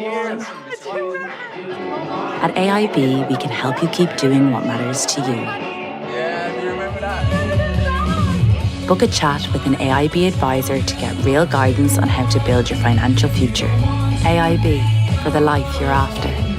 At AIB, we can help you keep doing what matters to you. Yeah, do you remember that? Book a chat with an AIB advisor to get real guidance on how to build your financial future. AIB, for the life you're after.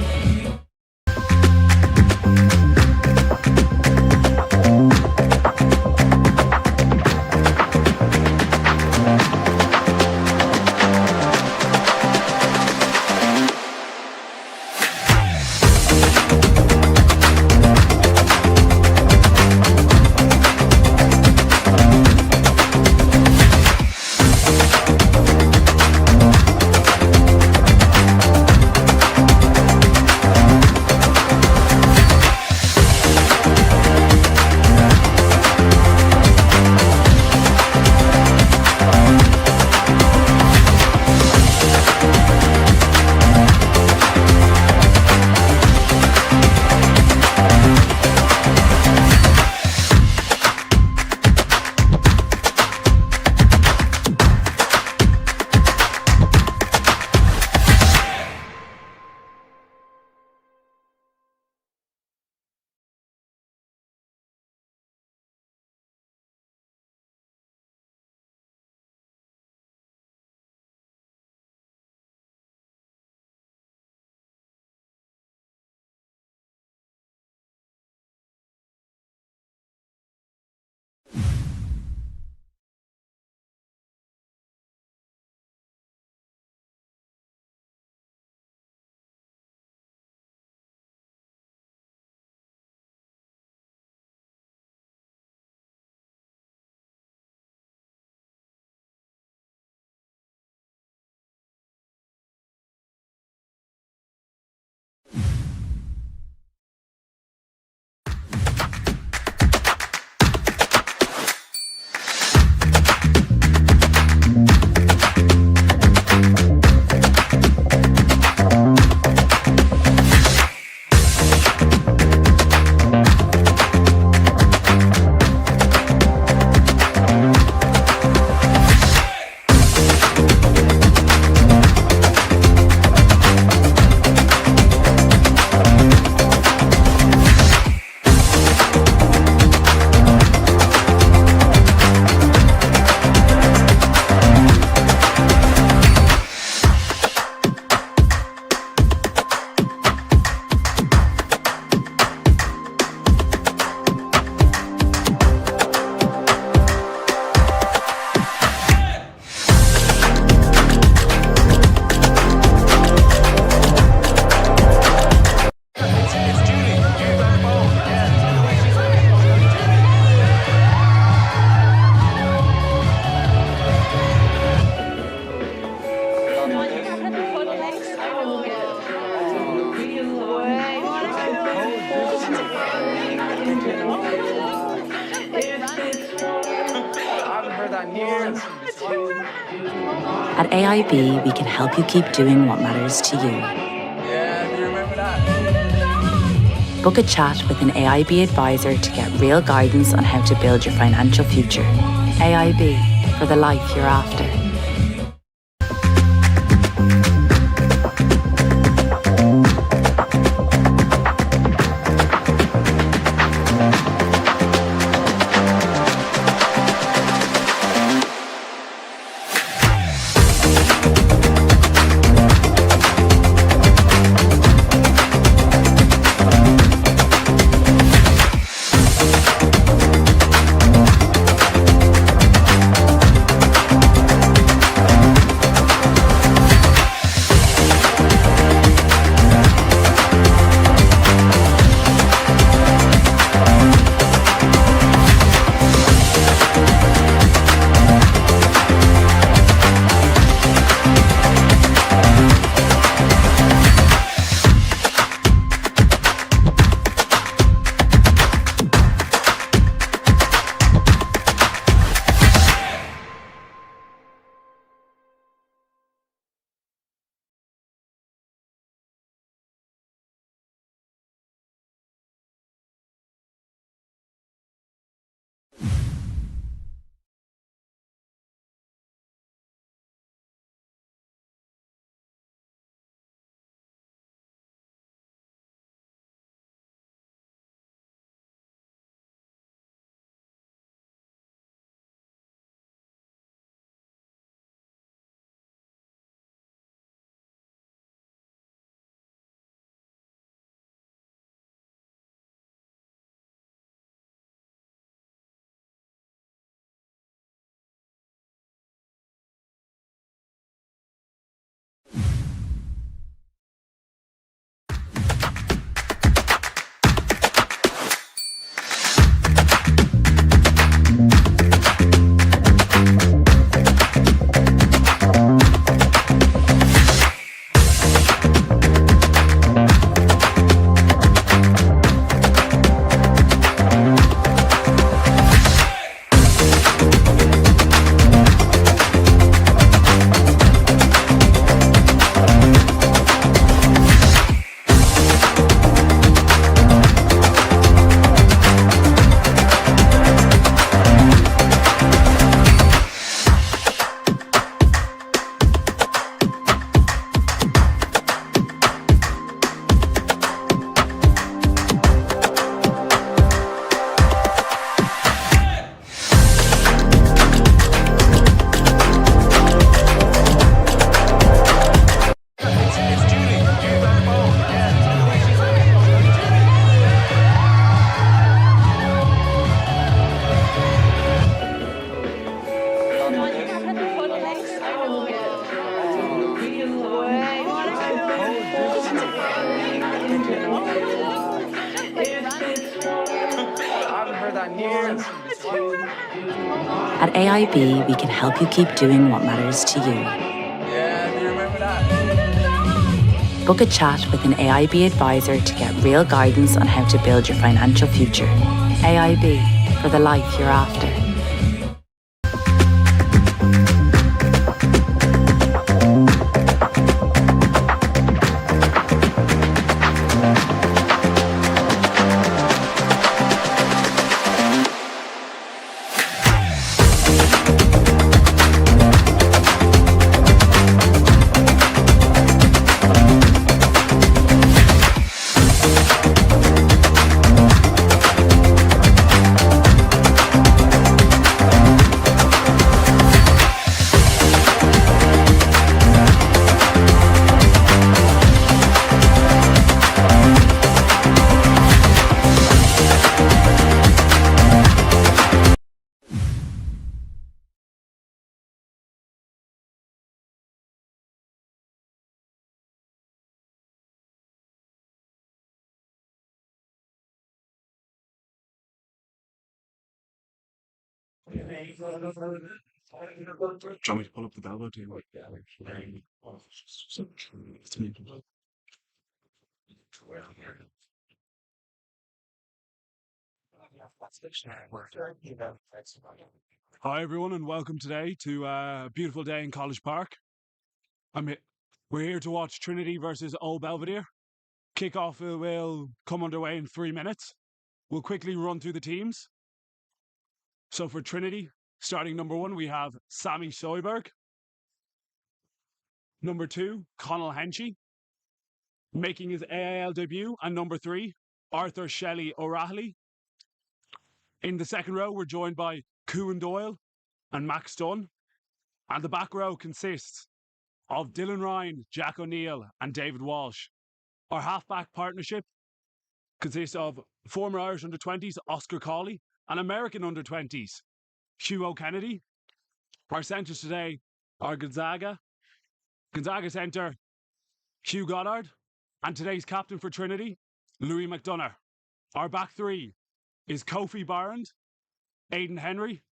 At AIB, we can help you keep doing what matters to you. Yeah, do you remember that? Book a chat with an AIB advisor to get real guidance on how to build your financial future. AIB, for the life you're after. At AIB, we can help you keep doing what matters to you. Yeah, do you remember that? Book a chat with an AIB advisor to get real guidance on how to build your financial future. AIB, for the life you're after. Do you want me to pull up the Belvedere? Hi everyone, and welcome today to a beautiful day in College Park. We're here to watch Trinity versus Old Belvedere. Kickoff will come underway in 3 minutes. We'll quickly run through the teams. So for Trinity, starting number 1, we have Sammy Soyberg. Number 2, Conall Henchy, making his AIL debut. And number 3, Arthur Shelley O'Reilly. In the second row, we're joined by Cuan Doyle and Max Dunn. And the back row consists of Dylan Ryan, Jack O'Neill, and David Walsh. Our halfback partnership consists of former Irish under-20s Oscar Cawley and American under-20s Hugh O'Kennedy. Our centres today are Gonzaga centre Hugh Goddard, and today's captain for Trinity, Louis McDonough. Our back three is Kofi Barrand, Aidan Henry,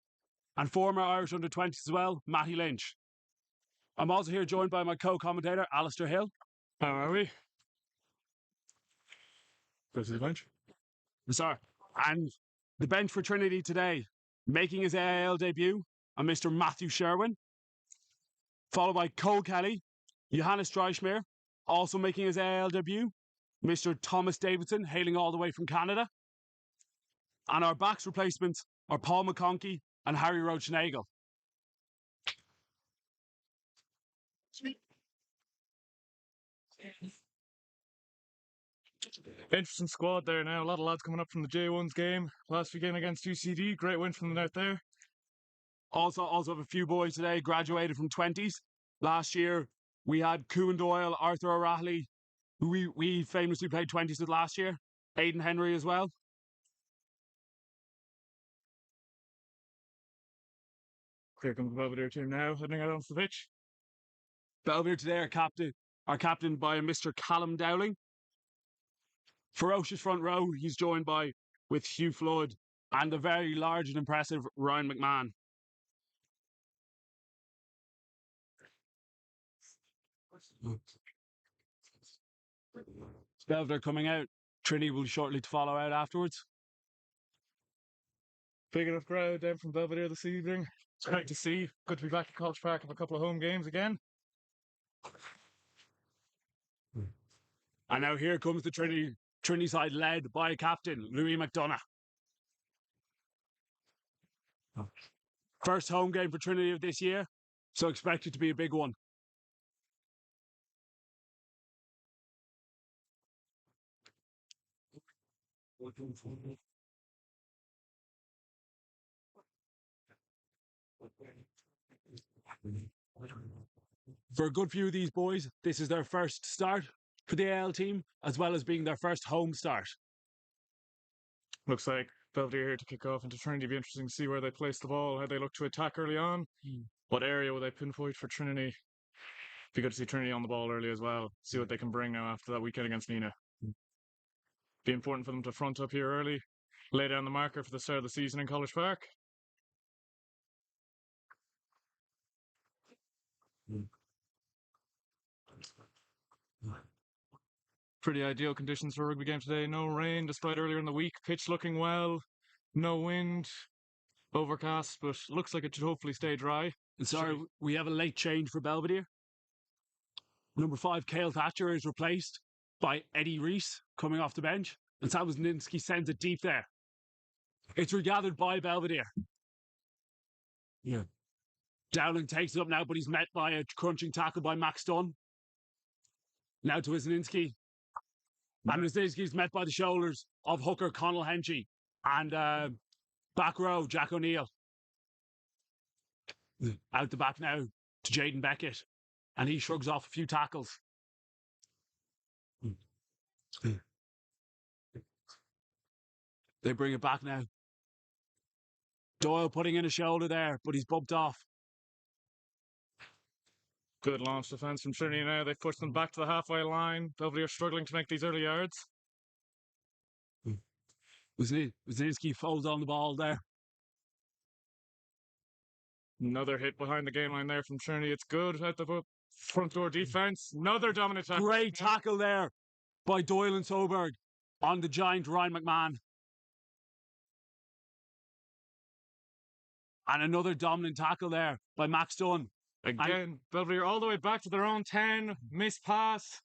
and former Irish under-20s as well, Matty Lynch. I'm also here joined by my co-commentator, Alistair Hill. How are we? Go to the bench. Sir. And the bench for Trinity today, making his AIL debut, a Mr. Matthew Sherwin, followed by Cole Kelly, Johannes Dreischmer, also making his AIL debut, Mr. Thomas Davidson, hailing all the way from Canada. And our backs replacements are Paul McConkey and Harry Rochenagel. Interesting squad there now. A lot of lads coming up from the J1's game. Last weekend against UCD. Great win from them out there. Also have a few boys today graduated from 20s. Last year, we had Cuan Doyle, Arthur O'Reilly, who we famously played 20s with last year. Aidan Henry as well. Here comes the Belvedere team now, heading out onto the pitch. Belvedere today are captain by Mr. Callum Dowling. Ferocious front row, he's joined with Hugh Flood and the very large and impressive Ryan McMahon. Belvedere coming out. Trinity will shortly follow out afterwards. Big enough crowd down from Belvedere this evening. It's great to see. Good to be back at College Park of a couple of home games again. And now here comes the Trinity side, led by captain Louis McDonough. First home game for Trinity of this year, so expect it to be a big one. For a good few of these boys, this is their first start for the AIL team, as well as being their first home start. Looks like Belvedere here to kick off into Trinity. Be interesting to see where they place the ball, how they look to attack early on. What area will they pinpoint for Trinity? Be good to see Trinity on the ball early as well. See what they can bring now after that weekend against Nina. Be important for them to front up here early. lay down the marker for the start of the season in College Park. Pretty ideal conditions for a rugby game today. No rain, despite earlier in the week. Pitch looking well. No wind. Overcast, but looks like it should hopefully stay dry. Sorry, we have a late change for Belvedere. Number 5, Cale Thatcher, is replaced by Eddie Reese coming off the bench. And Sam Wisniewski sends it deep there. It's regathered by Belvedere. Yeah. Dowling takes it up now, but he's met by a crunching tackle by Max Dunn. Now to Wisniewski. And Wisniewski's met by the shoulders of hooker Conall Henchy. And back row, Jack O'Neill. Out the back now to Jaden Beckett. And he shrugs off a few tackles. They bring it back now. Doyle putting in a shoulder there, but he's bumped off. Good launch defence from Trinity now. They've pushed them back to the halfway line. Belvedere struggling to make these early yards. Wisniewski folds on the ball there. Another hit behind the game line there from Trinity. It's good at the front door defence. Another dominant tackle. Great tackle there by Doyle and Soberg on the giant Ryan McMahon. And another dominant tackle there by Max Dunn. Again, Belvedere all the way back to their own 10. Missed pass.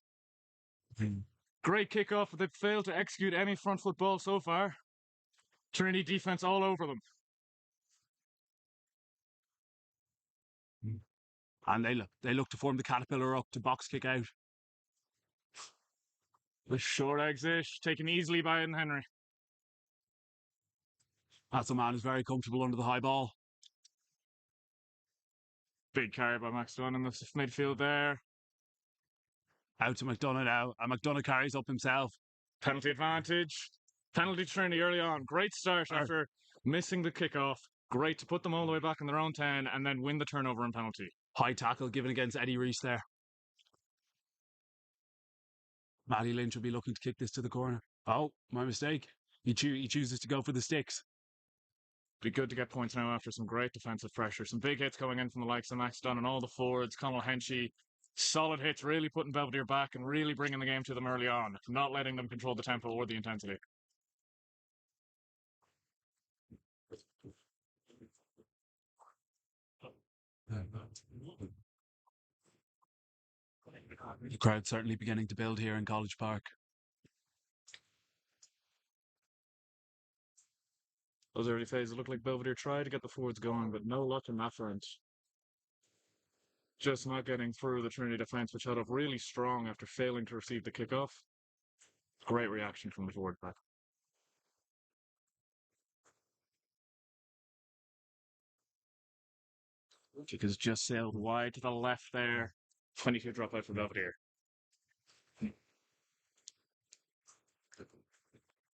Great kickoff, but they've failed to execute any front foot ball so far. Trinity defence all over them. And they look to form the caterpillar up to box kick out. The short exit, taken easily by Eden Henry. That's a man who's very comfortable under the high ball. Big carry by Max Dunn in the midfield there. Out to McDonough now, and McDonough carries up himself. Penalty advantage. Penalty Trinity early on. Great start after missing the kickoff. Great to put them all the way back in their own 10 and then win the turnover and penalty. High tackle given against Eddie Reese there. Matty Lynch will be looking to kick this to the corner. Oh, my mistake. He chooses to go for the sticks. Be good to get points now after some great defensive pressure. Some big hits coming in from the likes of Max Dunn and all the forwards. Conall Henchy. Solid hits, really putting Belvedere back and really bringing the game to them early on. Not letting them control the tempo or the intensity. The crowd's certainly beginning to build here in College Park. Those early phases look like Belvedere tried to get the forwards going, but no luck in that front. Just not getting through the Trinity defence, which held up really strong after failing to receive the kickoff. Great reaction from the forward pack. Kick has just sailed wide to the left there. 22 drop out for Belvedere.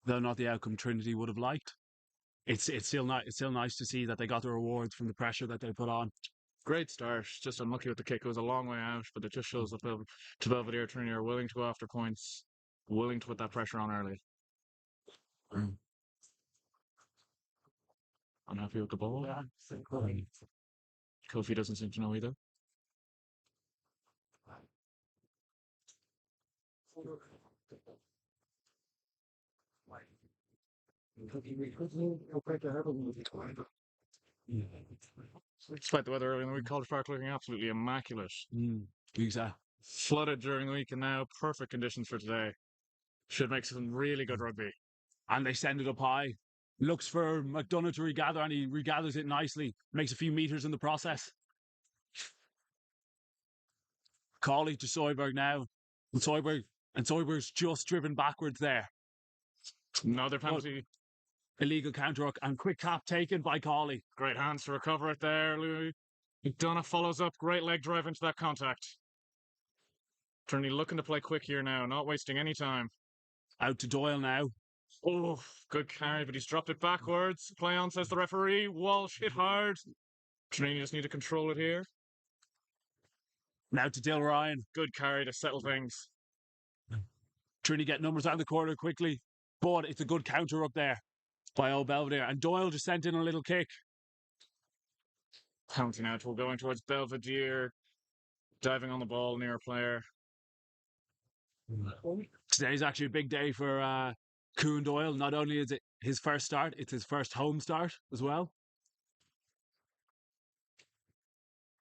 Though not the outcome Trinity would have liked. It's still nice to see that they got the rewards from the pressure that they put on. Great start. Just unlucky with the kick. It was a long way out, but it just shows that to Belvedere, Trinity are willing to go after points, willing to put that pressure on early. Unhappy with the ball. Kofi doesn't seem to know either. Despite the weather early in the week, College Park looking absolutely immaculate. Exactly. Flooded during the week and now perfect conditions for today. Should make some really good rugby. And they send it up high. Looks for McDonough to regather, and he regathers it nicely. Makes a few meters in the process. Cawley to Soyberg now. And Soyberg's just driven backwards there. Another penalty. Illegal counter and quick cap taken by Cawley. Great hands to recover it there, Louis. McDonough follows up. Great leg drive into that contact. Trinity looking to play quick here now, not wasting any time. Out to Doyle now. Oh, good carry, but he's dropped it backwards. Play on, says the referee. Walsh hit hard. Trinity just need to control it here. Now to Dill Ryan. Good carry to settle things. Trinity get numbers out of the corner quickly, but it's a good counter up there. by old Belvedere. And Doyle just sent in a little kick. Penalty now going towards Belvedere, diving on the ball near a player. Today's actually a big day for Kuhn Doyle. Not only is it his first start, it's his first home start as well.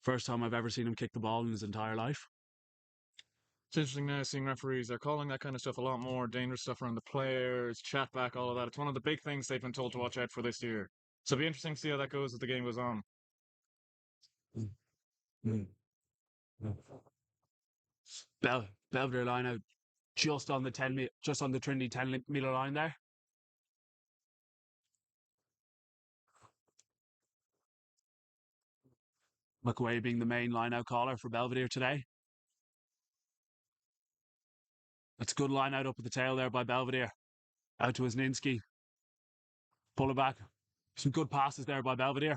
First time I've ever seen him kick the ball in his entire life. It's interesting now seeing referees. They're calling that kind of stuff a lot more. Dangerous stuff around the players, chat back, all of that. It's one of the big things they've been told to watch out for this year. So it'll be interesting to see how that goes as the game goes on. Belvedere line out just on the Trinity 10-meter line there. McWay being the main line-out caller for Belvedere today. That's a good line-out up at the tail there by Belvedere. Out to Wisniewski. Pull it back. Some good passes there by Belvedere.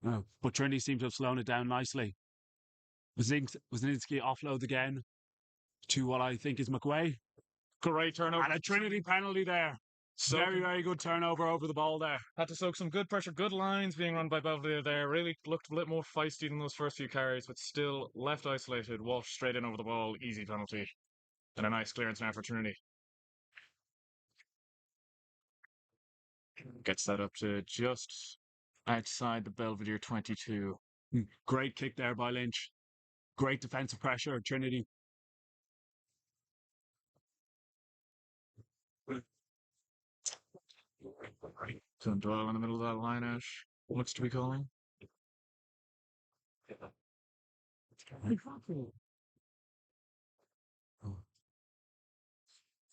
Oh, but Trinity seems to have slowed it down nicely. Wisniewski offloads again to what I think is McWay. Great turnover. And a Trinity penalty there. Very, very good turnover over the ball there. Had to soak some good pressure, good lines being run by Belvedere there. Really looked a bit more feisty than those first few carries, but still left isolated. Walsh straight in over the ball. Easy penalty. And a nice clearance now for Trinity. Gets that up to just outside the Belvedere 22. Great kick there by Lynch. Great defensive pressure, Trinity. So Doyle in the middle of that line out. Looks to be calling.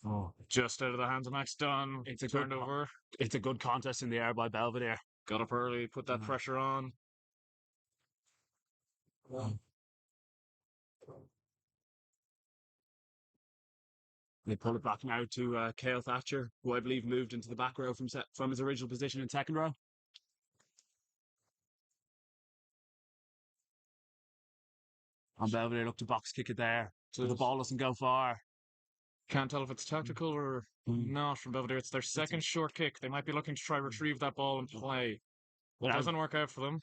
Oh, just out of the hands of Max Dunn. It's a turned over. It's a good contest in the air by Belvedere. Got up early, put that pressure on. They pull it back now to Cale Thatcher, who I believe moved into the back row from his original position in second row. And Belvedere look to box kick it there. So the ball doesn't go far. Can't tell if it's tactical or not from Belvedere. It's their second short kick. They might be looking to try retrieve that ball and play. Well, it doesn't work out for them.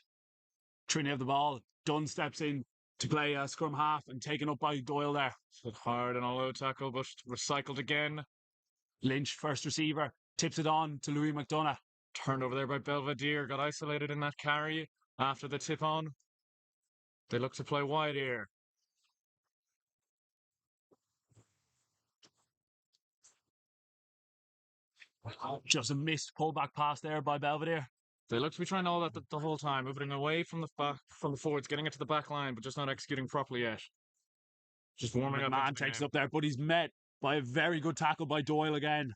Trinity have the ball. Dunn steps in to play scrum half and taken up by Doyle there. Hard and all out tackle, but recycled again. Lynch, first receiver, tips it on to Louis McDonough. Turned over there by Belvedere. Got isolated in that carry after the tip on. They look to play wide here. Just a missed pullback pass there by Belvedere. They look to be trying all that the whole time, moving away from the forwards, getting it to the back line, but just not executing properly yet. Just warming up. Man takes it up there, but he's met by a very good tackle by Doyle again.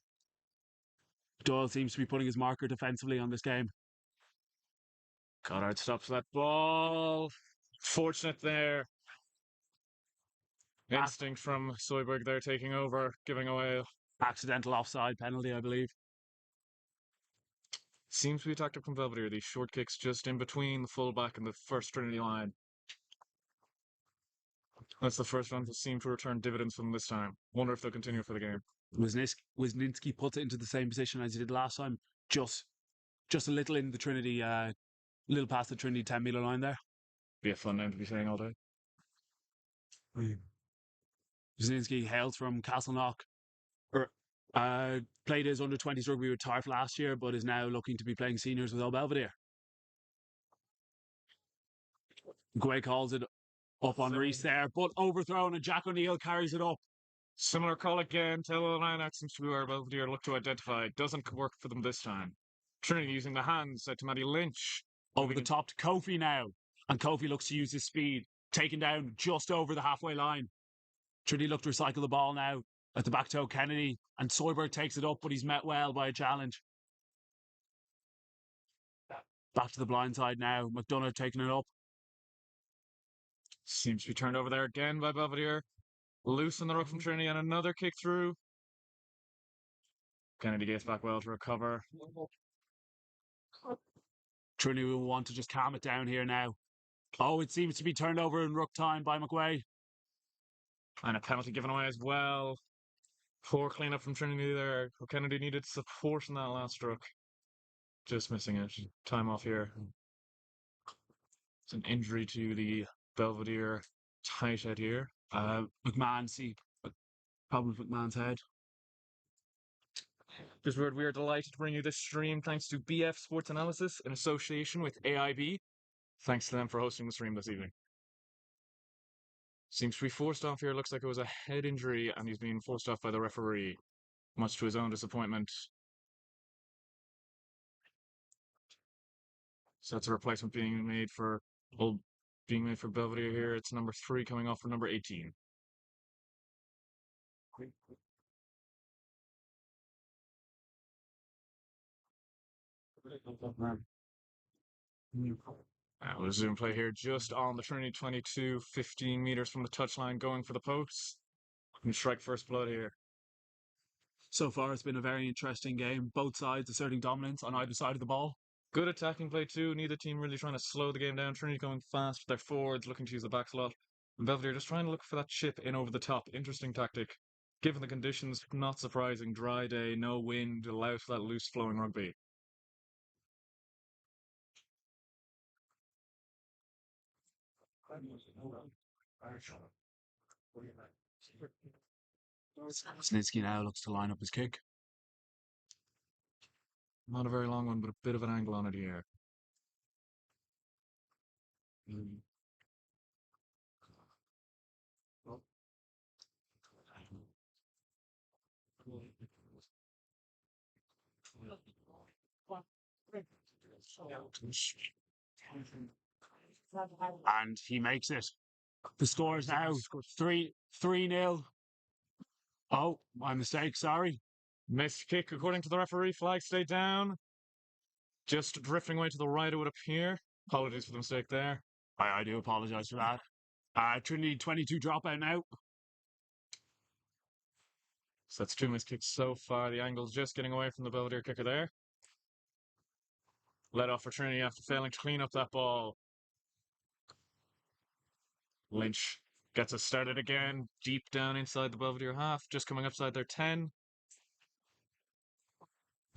Doyle seems to be putting his marker defensively on this game. Goddard stops that ball. Fortunate there. Instinct from Soyberg there taking over, giving away. Accidental offside penalty, I believe. Seems to be a tactic from Belvedere. These short kicks just in between the fullback and the first Trinity line. That's the first one that seemed to return dividends from this time. Wonder if they'll continue for the game. Wisniewski puts it into the same position as he did last time. Just a little in the Trinity, little past the Trinity 10-meter line there. Be a fun name to be saying all day. Wisniewski hails from Castleknock. Played his under-20s rugby with Tarf last year, but is now looking to be playing seniors with Old Belvedere. Guay calls it up on Reese there, but overthrown, and Jack O'Neill carries it up. Similar call again. Tail of the line out seems to be where Belvedere look to identify. Doesn't work for them this time. Trinity using the hands out to Matty Lynch. Over the top to Kofi now. And Kofi looks to use his speed. Taken down just over the halfway line. Trinity look to recycle the ball now. At the back toe, Kennedy. And Soyberg takes it up, but he's met well by a challenge. Back to the blind side now. McDonough taking it up. Seems to be turned over there again by Belvedere. Loose in the ruck from Trinity and another kick through. Kennedy gets back well to recover. Trinity will want to just calm it down here now. Oh, it seems to be turned over in ruck time by McWay. And a penalty given away as well. Poor cleanup from Trinity there. Kennedy needed support in that last stroke. Just missing it. Time off here. It's an injury to the Belvedere tight head here. McMahon, problem with McMahon's head. Just we are delighted to bring you this stream thanks to BF Sports Analysis in association with AIB. Thanks to them for hosting the stream this evening. Seems to be forced off here. Looks like it was a head injury and he's being forced off by the referee, much to his own disappointment. So that's a replacement being made for Belvedere here. It's number 3 coming off for number 18. We'll resume play here just on the Trinity 22, 15 meters from the touchline, going for the posts. And strike first blood here. So far, it's been a very interesting game. Both sides asserting dominance on either side of the ball. Good attacking play too. Neither team really trying to slow the game down. Trinity going fast with their forwards, looking to use the back slot. And Belvedere just trying to look for that chip in over the top. Interesting tactic. Given the conditions, not surprising. Dry day, no wind, allows for that loose flowing rugby. Snitsky now looks to line up his kick. Not a very long one, but a bit of an angle on it here. And he makes it. The score is now 3-0. Oh, my mistake, sorry. Missed kick according to the referee. Flag stayed down. Just drifting away to the right, it would appear. Apologies for the mistake there. I do apologise for that. Trinity 22 dropout now. So that's 2 missed kicks so far. The angle's just getting away from the Belvedere kicker there. Let off for Trinity after failing to clean up that ball. Lynch gets us started again, deep down inside the Belvedere half, just coming upside their 10.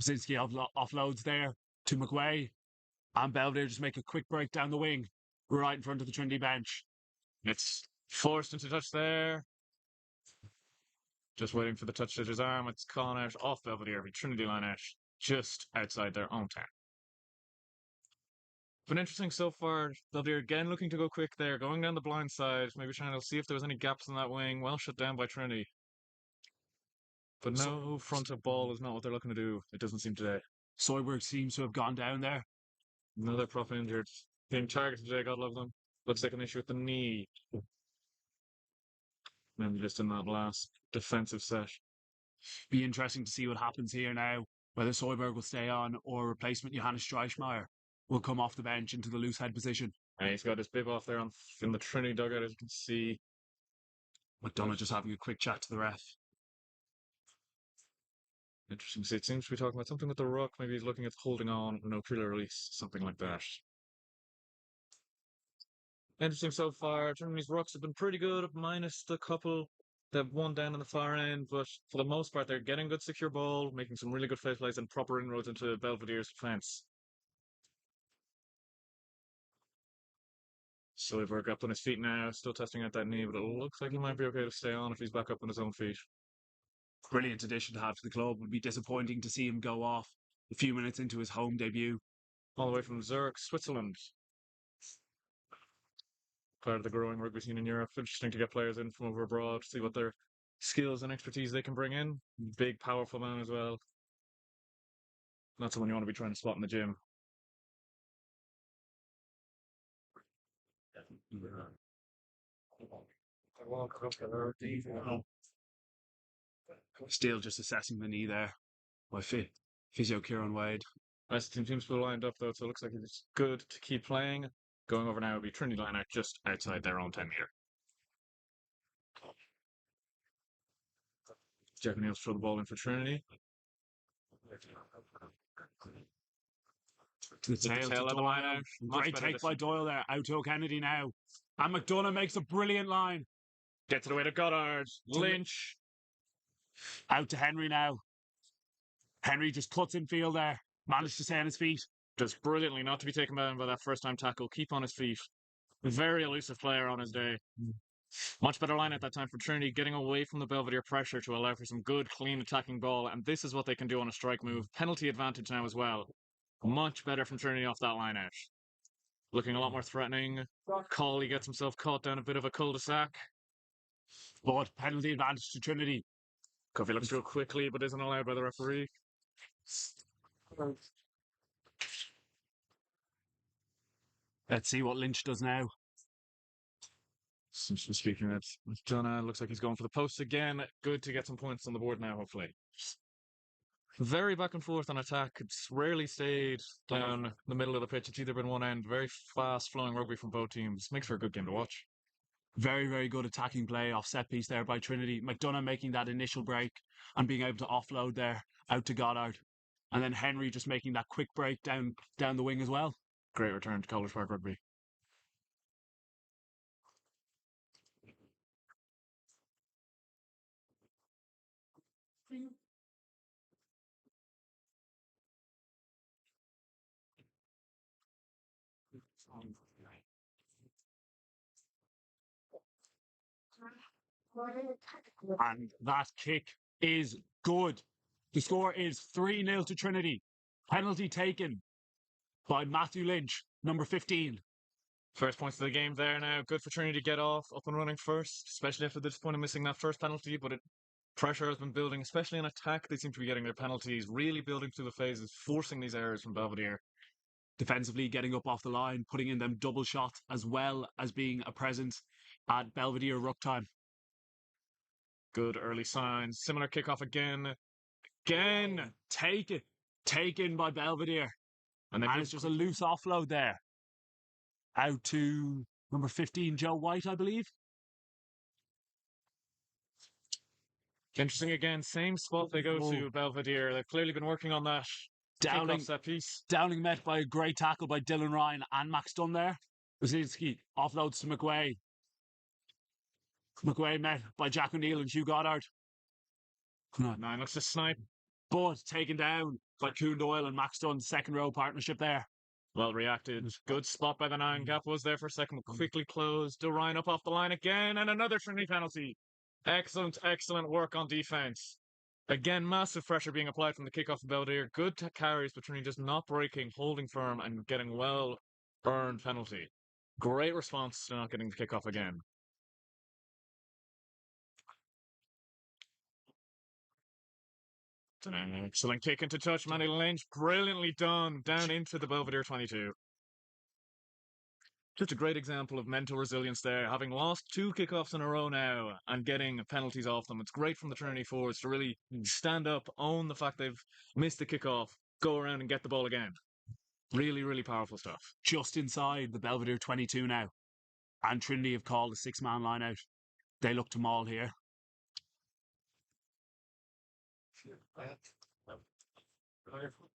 Brzezinski offloads there to McWay. And Belvedere just make a quick break down the wing, right in front of the Trinity bench. It's forced into touch there. Just waiting for the touch to his arm. It's calling out off Belvedere, Trinity line out, just outside their own 10. Been interesting so far. Belvedere again looking to go quick there, going down the blind side, maybe trying to see if there was any gaps in that wing. Well shut down by Trinity. But no, front of ball is not what they're looking to do. It doesn't seem today. Soyberg seems to have gone down there. Another prop injured. Being targeted today, God love them. Looks like an issue with the knee. Maybe just in that last defensive set. Be interesting to see what happens here now. Whether Soyberg will stay on or replacement Johannes Streichmeier will come off the bench into the loose head position. And he's got his bib off there in the Trinity dugout, as you can see. McDonough just having a quick chat to the ref. Interesting to see. It seems to be talking about something with the ruck. Maybe he's looking at holding on, no clear release, something like that. Interesting so far. Trinity's rucks have been pretty good, minus the couple. They've one down on the far end, but for the most part, they're getting good secure ball, making some really good face plays and proper inroads into Belvedere's defence. Soyberg up on his feet now, still testing out that knee, but it looks like he might be okay to stay on if he's back up on his own feet. Brilliant addition to have to the club. Would be disappointing to see him go off a few minutes into his home debut. All the way from Zurich, Switzerland. Part of the growing rugby scene in Europe. Interesting to get players in from over abroad, see what their skills and expertise they can bring in. Big, powerful man as well. Not someone you want to be trying to spot in the gym. Still just assessing the knee there by physio Kieran Wade. Nice team seems to be lined up though, so it looks like it's good to keep playing. Going over now will be Trinity line out just outside their own 10 metre. Jack Neal's throw the ball in for Trinity. To the tail of the line out. Great take by Doyle there. Out to Kennedy now. And McDonough makes a brilliant line. Gets it away to Goddard. Lynch. Out to Henry now. Henry just cuts in field there. Managed to stay on his feet. Just brilliantly not to be taken down by that first-time tackle. Keep on his feet. Very elusive player on his day. Much better line at that time for Trinity, getting away from the Belvedere pressure to allow for some good, clean attacking ball. And this is what they can do on a strike move. Penalty advantage now as well. Much better from Trinity off that line out. Looking a lot more threatening. Cawley gets himself caught down a bit of a cul-de-sac. But penalty advantage to Trinity. Coffey looks through quickly, but isn't allowed by the referee. Let's see what Lynch does now. Speaking of Jonah, looks like he's going for the post again. Good to get some points on the board now, hopefully. Very back and forth on attack. It's rarely stayed down the middle of the pitch. It's either been one end. Very fast-flowing rugby from both teams. Makes for a good game to watch. Very, very good attacking play off set piece there by Trinity. McDonough making that initial break and being able to offload there out to Goddard. And then Henry just making that quick break down the wing as well. Great return to College Park Rugby. And that kick is good. The score is 3-0 to Trinity. Penalty taken by Matthew Lynch, number 15. First points of the game there now. Good for Trinity to get off, up and running first, especially after the disappointment of missing that first penalty. But pressure has been building, especially in attack. They seem to be getting their penalties, really building through the phases, forcing these errors from Belvedere. Defensively getting up off the line, putting in them double shots, as well as being a presence at Belvedere ruck time. Good early signs. Similar kickoff again. Taken by Belvedere. And it's just a loose offload there. Out to number 15, Joe White, I believe. Interesting again. Same spot they go to, Belvedere. They've clearly been working on that. Downing set piece. Downing met by a great tackle by Dylan Ryan and Max Dunn there. Brzezinski offloads to McWay. McWay met by Jack O'Neill and Hugh Goddard. Nine looks to snipe. But taken down by Kuhn Doyle and Max Dunn's second row partnership there. Well reacted. Good spot by the nine. Gap was there for a second. Quickly closed. Ryan up off the line again. And another Trinity penalty. Excellent work on defense. Again, massive pressure being applied from the kickoff of Belvedere. Good carries, but Trinity just not breaking, holding firm, and getting well-earned penalty. Great response to not getting the kickoff again. Excellent kick into touch. Matty Lynch, brilliantly done, down into the Belvedere 22. Just a great example of mental resilience there, having lost 2 kickoffs in a row now and getting penalties off them. It's great from the Trinity forwards to really stand up, own the fact they've missed the kickoff, go around and get the ball again. Really powerful stuff. Just inside the Belvedere 22 now. And Trinity have called a 6-man line out. They look to maul here.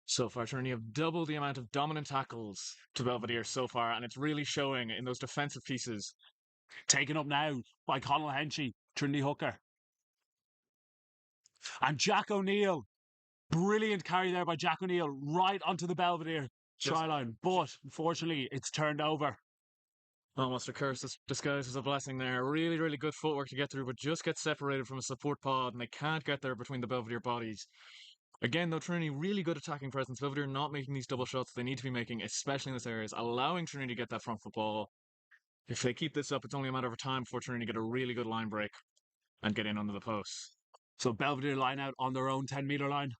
So far, Trinity have doubled the amount of dominant tackles to Belvedere so far, and it's really showing in those defensive pieces. Taken up now by Conal Henchy, Trinity hooker. And Jack O'Neill. Brilliant carry there by Jack O'Neill right onto the Belvedere try line. But unfortunately, it's turned over. Almost a curse disguised as a blessing there. Really good footwork to get through, but just get separated from a support pod, and they can't get there between the Belvedere bodies. Again, though, Trinity really good attacking presence. Belvedere not making these double shots they need to be making, especially in this areas, allowing Trinity to get that front foot ball. If they keep this up, it's only a matter of time before Trinity get a really good line break and get in under the posts. So Belvedere line out on their own 10-metre line.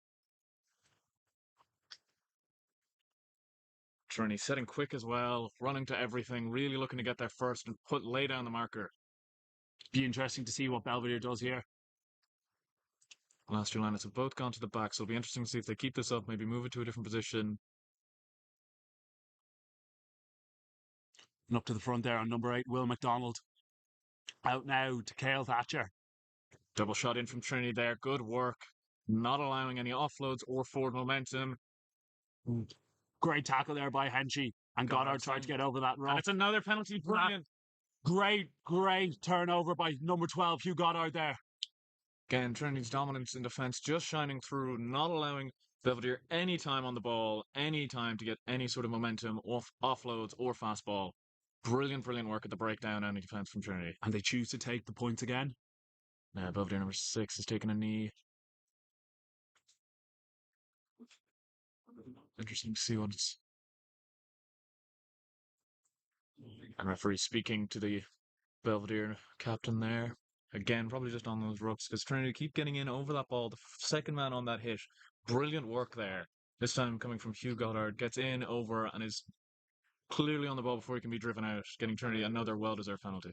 Trinity setting quick as well, running to everything, really looking to get there first and lay down the marker. Be interesting to see what Belvedere does here. Last 2 lineups have both gone to the back, so it'll be interesting to see if they keep this up, maybe move it to a different position. And up to the front there on number 8, Will McDonald. Out now to Cale Thatcher. Double shot in from Trinity there. Good work. Not allowing any offloads or forward momentum. Great tackle there by Henchy. And Goddard tried to get over that rough. And it's another penalty. Brilliant. Great turnover by number 12, Hugh Goddard there. Again, Trinity's dominance in defence just shining through, not allowing Belvedere any time on the ball, any time to get any sort of momentum, offloads, or fastball. Brilliant work at the breakdown and the defence from Trinity. And they choose to take the points again. Now, Belvedere number 6 is taking a knee. Interesting to see what's. And referee speaking to the Belvedere captain there. Again, probably just on those ropes because Trinity keep getting in over that ball. The second man on that hit. Brilliant work there. This time coming from Hugh Goddard. Gets in, over, and is clearly on the ball before he can be driven out. Getting Trinity another well-deserved penalty.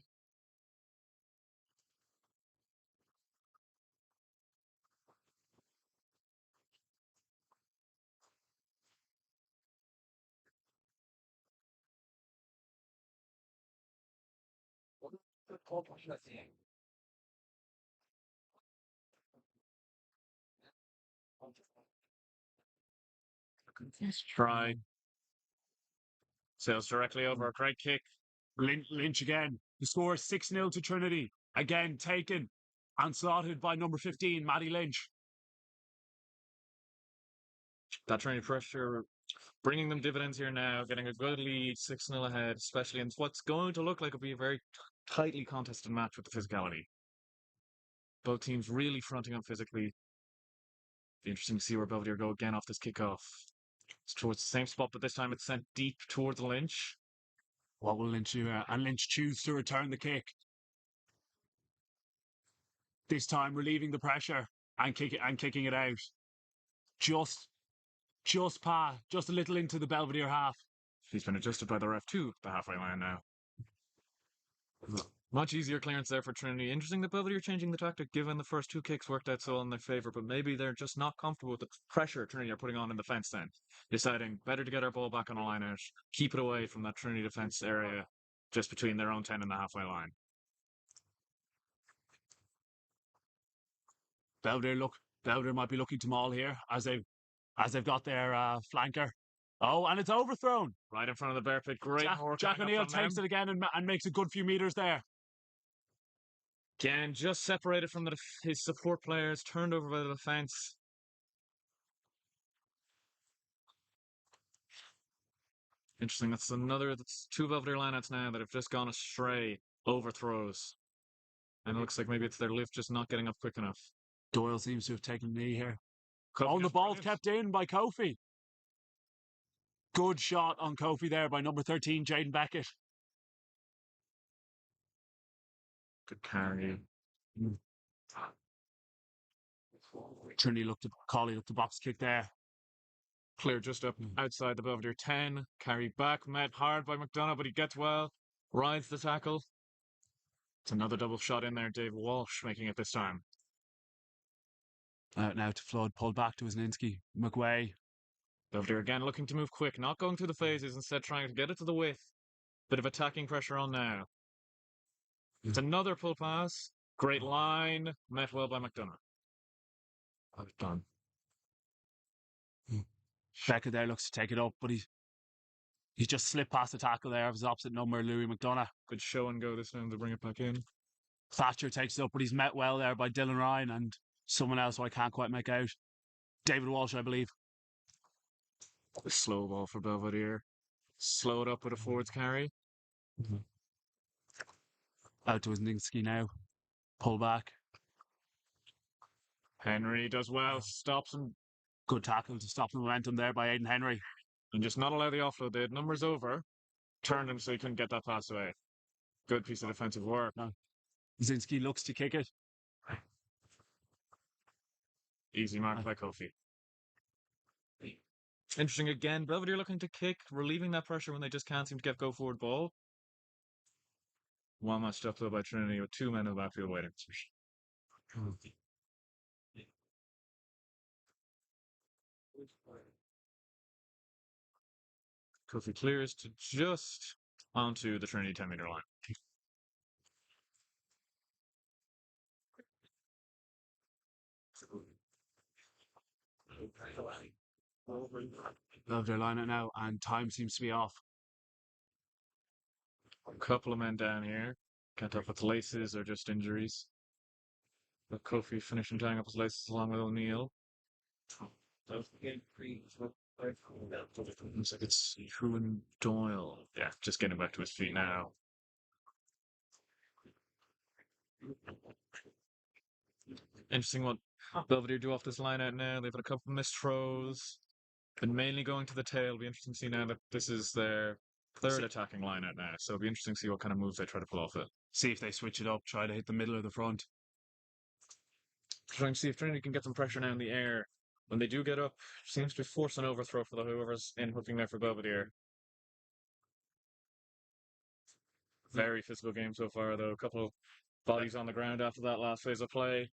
Try. Sails directly over. A great kick. Lynch again. The score is 6-0 to Trinity. Again, taken and slotted by number 15, Matty Lynch. That Trinity pressure bringing them dividends here now, getting a good lead, 6-0 ahead, especially in what's going to look like it'll be a very tightly contested match with the physicality. Both teams really fronting up physically. Be interesting to see where Belvedere go again off this kickoff. It's towards the same spot, but this time it's sent deep towards Lynch. What will Lynch do? And Lynch choose to return the kick. This time relieving the pressure and kicking it out. Just a little into the Belvedere half. He's been adjusted by the ref to the halfway line now. Much easier clearance there for Trinity. Interesting that Belvedere changing the tactic given the first 2 kicks worked out so in their favour, but maybe they're just not comfortable with the pressure Trinity are putting on in the fence then. Deciding better to get our ball back on the line out, keep it away from that Trinity defence area just between their own 10 and the halfway line. Belvedere might be looking to maul here as they've got their flanker. Oh, and it's overthrown. Right in front of the bear pit. Great work. Jack O'Neill takes it again and makes a good few meters there. Again, just separated from his support players, turned over by the defence. Interesting. That's 2 Belvedere lineouts now that have just gone astray. Overthrows. And it looks like maybe it's their lift just not getting up quick enough. Doyle seems to have taken a knee here. Kofi The ball's kept in by Kofi. Good shot on Kofi there by number 13, Jaden Beckett. Good carry. Trinity Colley looked to box kick there. Clear just up outside the Belvedere 10. Carry back, met hard by McDonough, but he gets well. Rides the tackle. It's another double shot in there. Dave Walsh making it this time. Now to Flood, pulled back to Wisniewski. McWay. Belvedere again looking to move quick, not going through the phases, instead trying to get it to the width. Bit of attacking pressure on now. It's another pull pass. Great line. Met well by McDonough. Done. Beckett there looks to take it up, but he's just slipped past the tackle there of his opposite number, Louis McDonough. Good show and go this time to bring it back in. Thatcher takes it up, but he's met well there by Dylan Ryan and someone else who I can't quite make out. David Walsh, I believe. A slow ball for Belvedere. Slowed up with a forwards carry. Out to Wisniewski now. Pull back. Henry does well. Stops him. Good tackle to stop the momentum there by Aidan Henry. And just not allow the offload. They had numbers over. Turned him so he couldn't get that pass away. Good piece of defensive work. No. Zinski looks to kick it. Easy mark by Kofi. Interesting again. Belvedere looking to kick, relieving that pressure when they just can't seem to get go forward ball. Well matched up though by Trinity with 2 men in the backfield waiting. Kofi clears to just onto the Trinity 10-meter line. Love their line out now, and time seems to be off. A couple of men down here. Can't tell if it's laces or just injuries. But Kofi finishing tying up his laces along with O'Neill. Looks like it's Truman Doyle. Yeah, just getting back to his feet now. Interesting what Belvedere do off this line out now. They've had a couple of missed throws. Been mainly going to the tail. It'll be interesting to see now that this is their third attacking line out now. So it'll be interesting to see what kind of moves they try to pull off it. See if they switch it up, try to hit the middle or the front. Trying to see if Trinity can get some pressure now in the air. When they do get up, seems to be forced an overthrow for the whoever's in hooking there for Belvedere. Very physical game so far, though. A couple of bodies on the ground after that last phase of play.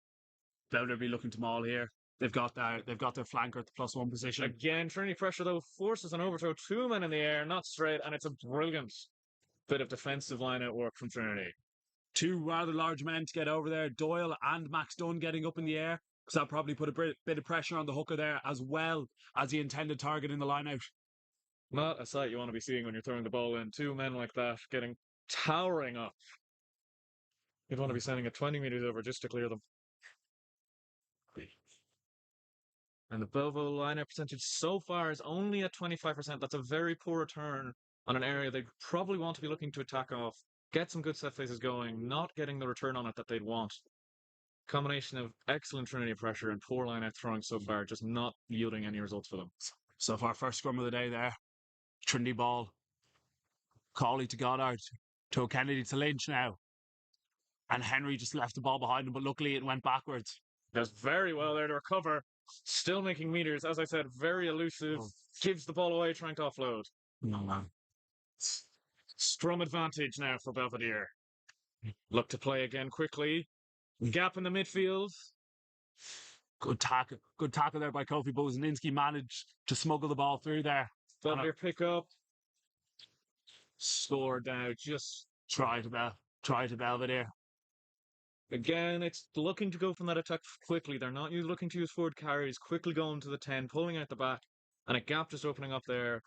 Belvedere be looking to maul here. They've got their flanker at the +1 position. Again, Trinity pressure though forces an overthrow. 2 men in the air, not straight, and it's a brilliant bit of defensive line-out work from Trinity. 2 rather large men to get over there. Doyle and Max Dunn getting up in the air, because that probably put a bit of pressure on the hooker there, as well as the intended target in the line-out. Not a sight you want to be seeing when you're throwing the ball in. 2 men like that getting towering up. You'd want to be sending it 20 meters over just to clear them. And the Belvo lineup percentage so far is only at 25%. That's a very poor return on an area they probably want to be looking to attack off. Get some good set phases going, not getting the return on it that they'd want. Combination of excellent Trinity pressure and poor line out throwing so far, just not yielding any results for them. So far, first scrum of the day there. Trinity ball. Cawley to Goddard. To Kennedy to Lynch now. And Henry just left the ball behind him, but luckily it went backwards. Does very well there to recover. Still making meters. As I said, very elusive. Gives the ball away, trying to offload. No, man. Scrum advantage now for Belvedere. Look to play again quickly. Gap in the midfield. Good tackle there by Kofi, but Wozinski managed to smuggle the ball through there. Belvedere pick up. Scored now. Just try to Belvedere. Again, it's looking to go from that attack quickly. They're not looking to use forward carries, quickly going to the 10, pulling out the back, and a gap just opening up there.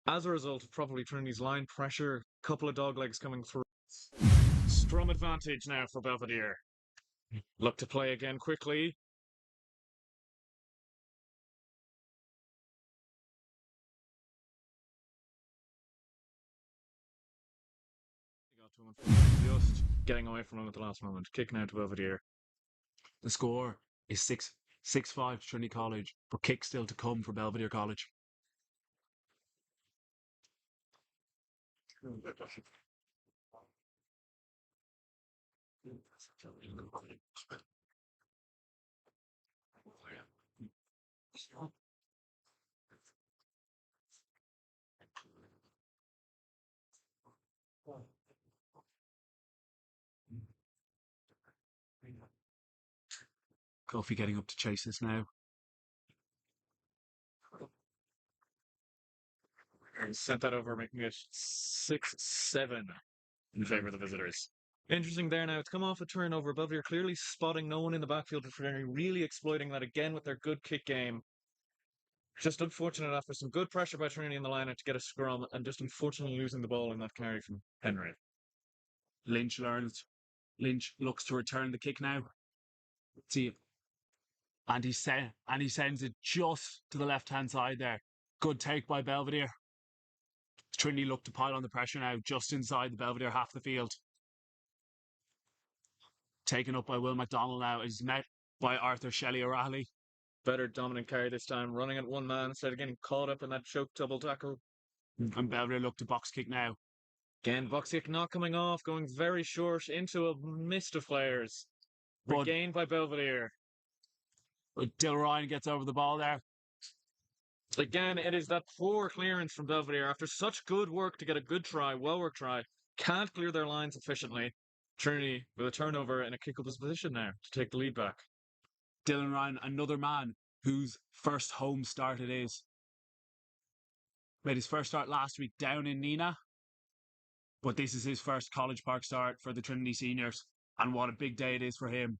As a result of probably Trinity's line pressure, couple of dog legs coming through. Scrum advantage now for Belvedere. Look to play again quickly. Just getting away from him at the last moment. Kicking out to Belvedere. The score is 6-5 to Trinity College, but kick still to come for Belvedere College. Kofi getting up to chase this now. And sent that over, making it 6-7 in favour of the visitors. Interesting there now. It's come off a turnover. Belvedere clearly spotting no one in the backfield for Trinity, really exploiting that again with their good kick game. Just unfortunate after some good pressure by Trinity in the lineup to get a scrum, and just unfortunately losing the ball in that carry from Henry. Lynch looks to return the kick now. See, and he sends it just to the left-hand side there. Good take by Belvedere. Trinity look to pile on the pressure now, just inside the Belvedere half the field. Taken up by Will McDonald now. Is met by Arthur Shelley O'Reilly. Better dominant carry this time, running at one man instead of getting caught up in that choke double tackle. And Belvedere look to box kick now. Again, box kick not coming off, going very short into a mist of players. Regained by Belvedere. Dill Ryan gets over the ball there. Again, it is that poor clearance from Belvedere. After such good work to get a good try, well-worked try, can't clear their lines efficiently. Trinity with a turnover in a kickable position now to take the lead back. Dylan Ryan, another man whose first home start it is. Made his first start last week down in Neenah. But this is his first College Park start for the Trinity seniors. And what a big day it is for him.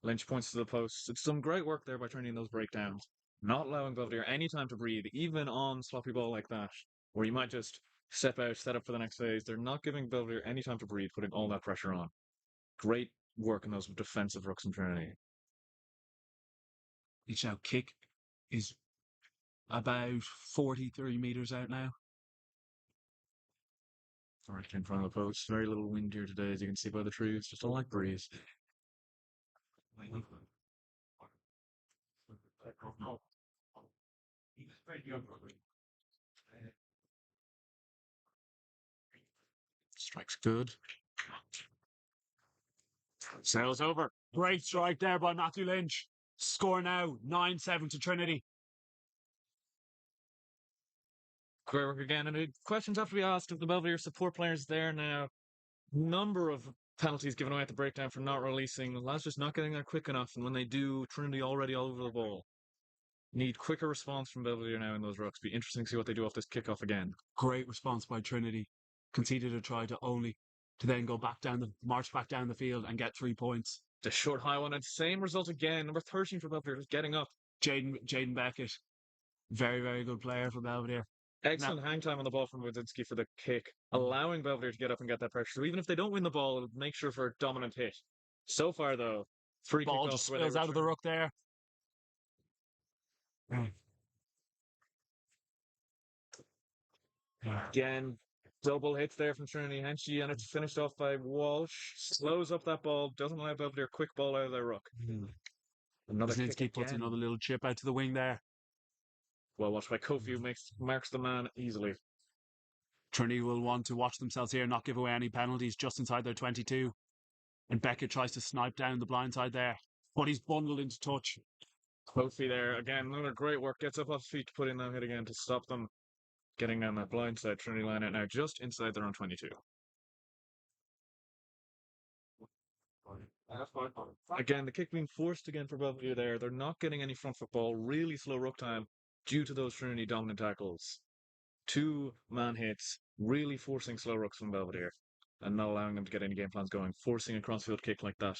Lynch points to the post. It's some great work there by Trinity in those breakdowns. Not allowing Belvedere any time to breathe, even on sloppy ball like that, where you might just step out, set up for the next phase. They're not giving Belvedere any time to breathe, putting all that pressure on. Great work in those defensive rooks in Trinity. Each now kick is about 43 metres out now. Right in front of the post. Very little wind here today, as you can see by the trees. Just a light breeze. Strike's good. Sails over. Great strike there by Matthew Lynch. Score now 9-7 to Trinity. Great work again. And questions have to be asked of the Belvedere support players there now. Number of penalties given away at the breakdown for not releasing. The lads just not getting there quick enough. And when they do, Trinity already all over the ball. Need quicker response from Belvedere now in those rucks. Be interesting to see what they do off this kickoff again. Great response by Trinity. Conceded a try to then go march back down the field and get 3 points. The short high one and same result again. Number 13 for Belvedere just getting up. Jaden Beckett. Very, very good player for Belvedere. Excellent hang time on the ball from Wodzinski for the kick, allowing Belvedere to get up and get that pressure. So even if they don't win the ball, it'll make sure for a dominant hit. So far, though, free Ball kick just off spills out of the ruck there. Again, double hits there from Trinity Henchy, and it's finished off by Walsh. Slows up that ball, doesn't allow Belvedere a quick ball out of their ruck. Another kick Wisniewski puts again. another little chip out to the wing there. Well watched by Kofi, who marks the man easily. Trinity will want to watch themselves here, not give away any penalties just inside their 22. And Beckett tries to snipe down the blind side there, but he's bundled into touch. Kofi there, again, another great work. Gets up off his feet to put in that hit again to stop them getting down that blind side. Trinity line out now just inside their own 22. Again, the kick being forced again for Belvedere there. They're not getting any front football. Really slow ruck time due to those Trinity dominant tackles. 2-man hits, really forcing slow rucks from Belvedere and not allowing them to get any game plans going. Forcing a crossfield kick like that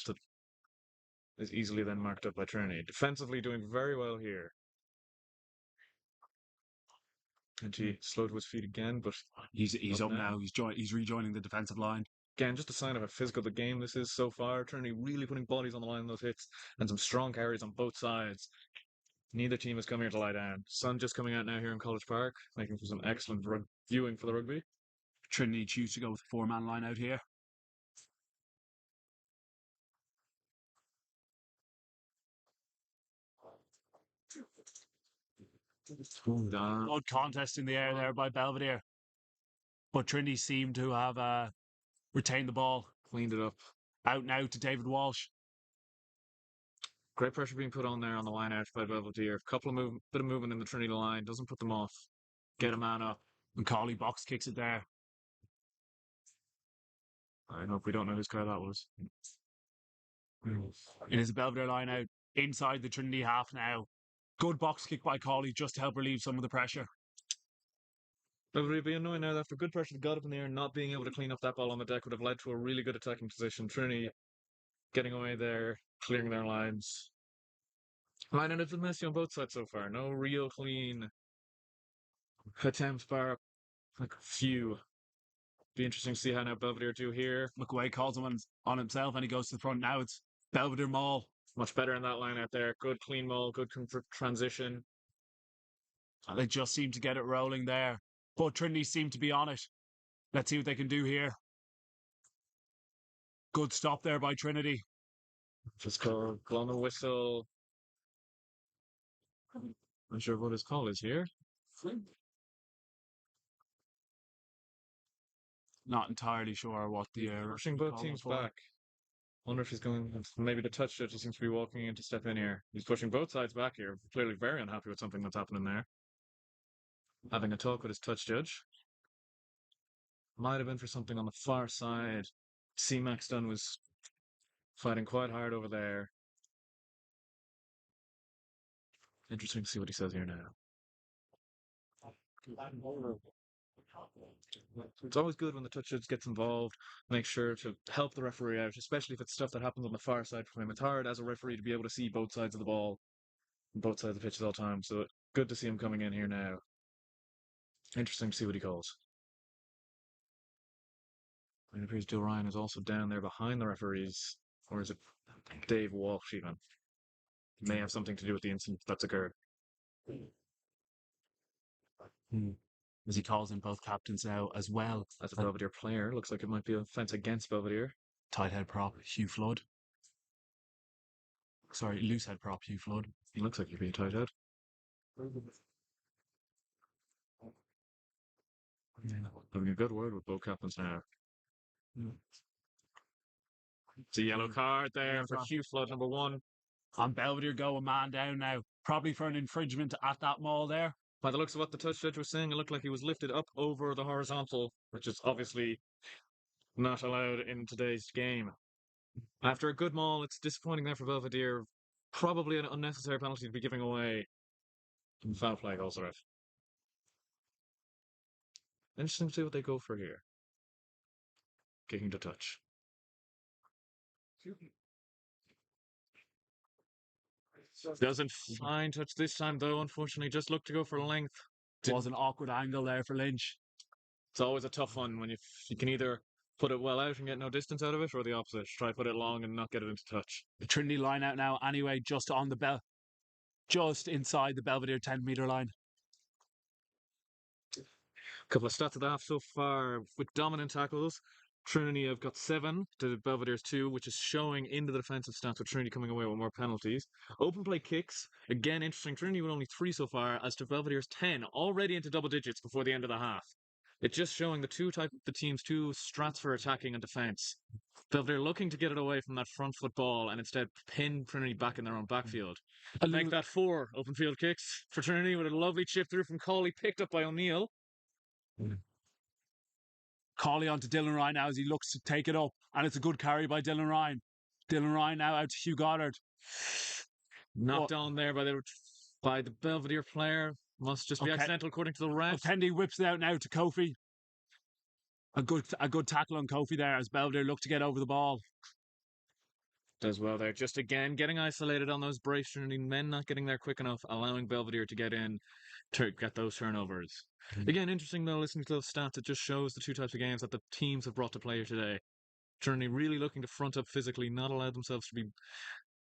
is easily then marked up by Trinity. Defensively doing very well here. And he slowed to his feet again, but he's up now. He's rejoining the defensive line. Again, just a sign of how physical the game this is so far. Trinity really putting bodies on the line in those hits and some strong carries on both sides. Neither team has come here to lie down. Sun just coming out now here in College Park, making for some excellent viewing for the rugby. Trinity choose to go with a 4-man line out here. Good contest in the air there by Belvedere. But Trinity seem to have retained the ball. Cleaned it up. Out now to David Walsh. Great pressure being put on there on the line out by Belvedere. Bit of movement in the Trinity line. Doesn't put them off. Get a man up. And Collie box kicks it there. I hope we don't know whose car that was. It is a Belvedere line out inside the Trinity half now. Good box kick by Collie just to help relieve some of the pressure. Belvedere be annoying now after good pressure got up in the air, not being able to clean up that ball on the deck would have led to a really good attacking position. Trinity getting away there, clearing their lines. Line out has been messy on both sides so far. No real clean attempts bar like a few. Be interesting to see how now Belvedere do here. McWay calls him on himself and he goes to the front. Now it's Belvedere maul. Much better in that line out there. Good clean maul, good transition. They just seem to get it rolling there. But Trinity seem to be on it. Let's see what they can do here. Good stop there by Trinity. Just called blown a whistle. Not sure what his call is here. Not entirely sure what the Pushing both teams back. Wonder if he's going. Maybe the touch judge seems to be walking in to step in here. He's pushing both sides back here. Clearly very unhappy with something that's happening there. Having a talk with his touch judge. Might have been for something on the far side. C. Maxton was fighting quite hard over there. Interesting to see what he says here now. It's always good when the touch judge gets involved, make sure to help the referee out, especially if it's stuff that happens on the far side from him. It's hard as a referee to be able to see both sides of the ball, both sides of the pitch at all times. So good to see him coming in here now. Interesting to see what he calls. It appears Joe Ryan is also down there behind the referees. Or is it Dave Walsh even? may have something to do with the incident that's occurred. As he calls in both captains now as well. As a Belvedere player, looks like it might be an offence against Belvedere. Tight head prop, Hugh Flood. Sorry, loose head prop, Hugh Flood. He looks like he'd be a tight head. Having a good word with both captains now. It's a yellow card there for Hugh Flood, number 1. And Belvedere go a man down now. Probably for an infringement at that maul there. By the looks of what the touch judge was saying, it looked like he was lifted up over the horizontal, which is obviously not allowed in today's game. After a good maul, it's disappointing there for Belvedere. Probably an unnecessary penalty to be giving away. And foul play also ref. Interesting to see what they go for here. Kicking to touch. Doesn't find touch this time though, unfortunately. Just looked to go for length. It was an awkward angle there for Lynch. It's always a tough one when you can either put it well out and get no distance out of it, or the opposite. Try to put it long and not get it into touch. The Trinity line out now anyway, just on the just inside the Belvedere 10-metre line. A couple of stats of the half so far. With dominant tackles, Trinity have got 7 to Belvedere's 2, which is showing into the defensive stats with Trinity coming away with more penalties. Open play kicks, again interesting. Trinity with only 3 so far, as to Belvedere's 10, already into double digits before the end of the half. It's just showing the team's 2 strats for attacking and defence. Belvedere looking to get it away from that front foot ball and instead pin Trinity back in their own backfield. Make that 4 open field kicks for Trinity with a lovely chip through from Cawley, picked up by O'Neill. Cawley onto Dylan Ryan now as he looks to take it up, and it's a good carry by Dylan Ryan. Dylan Ryan now out to Hugh Goddard. Knocked on there by the Belvedere player. Must just be accidental according to the ref. Kendi whips it out now to Kofi. A good tackle on Kofi there as Belvedere look to get over the ball. Does well there. Just again getting isolated on those brace Trinity men, not getting there quick enough, allowing Belvedere to get in to get those turnovers. Again, interesting though, listening to those stats, it just shows the 2 types of games that the teams have brought to play today. Trinity really looking to front up physically, not allow themselves to be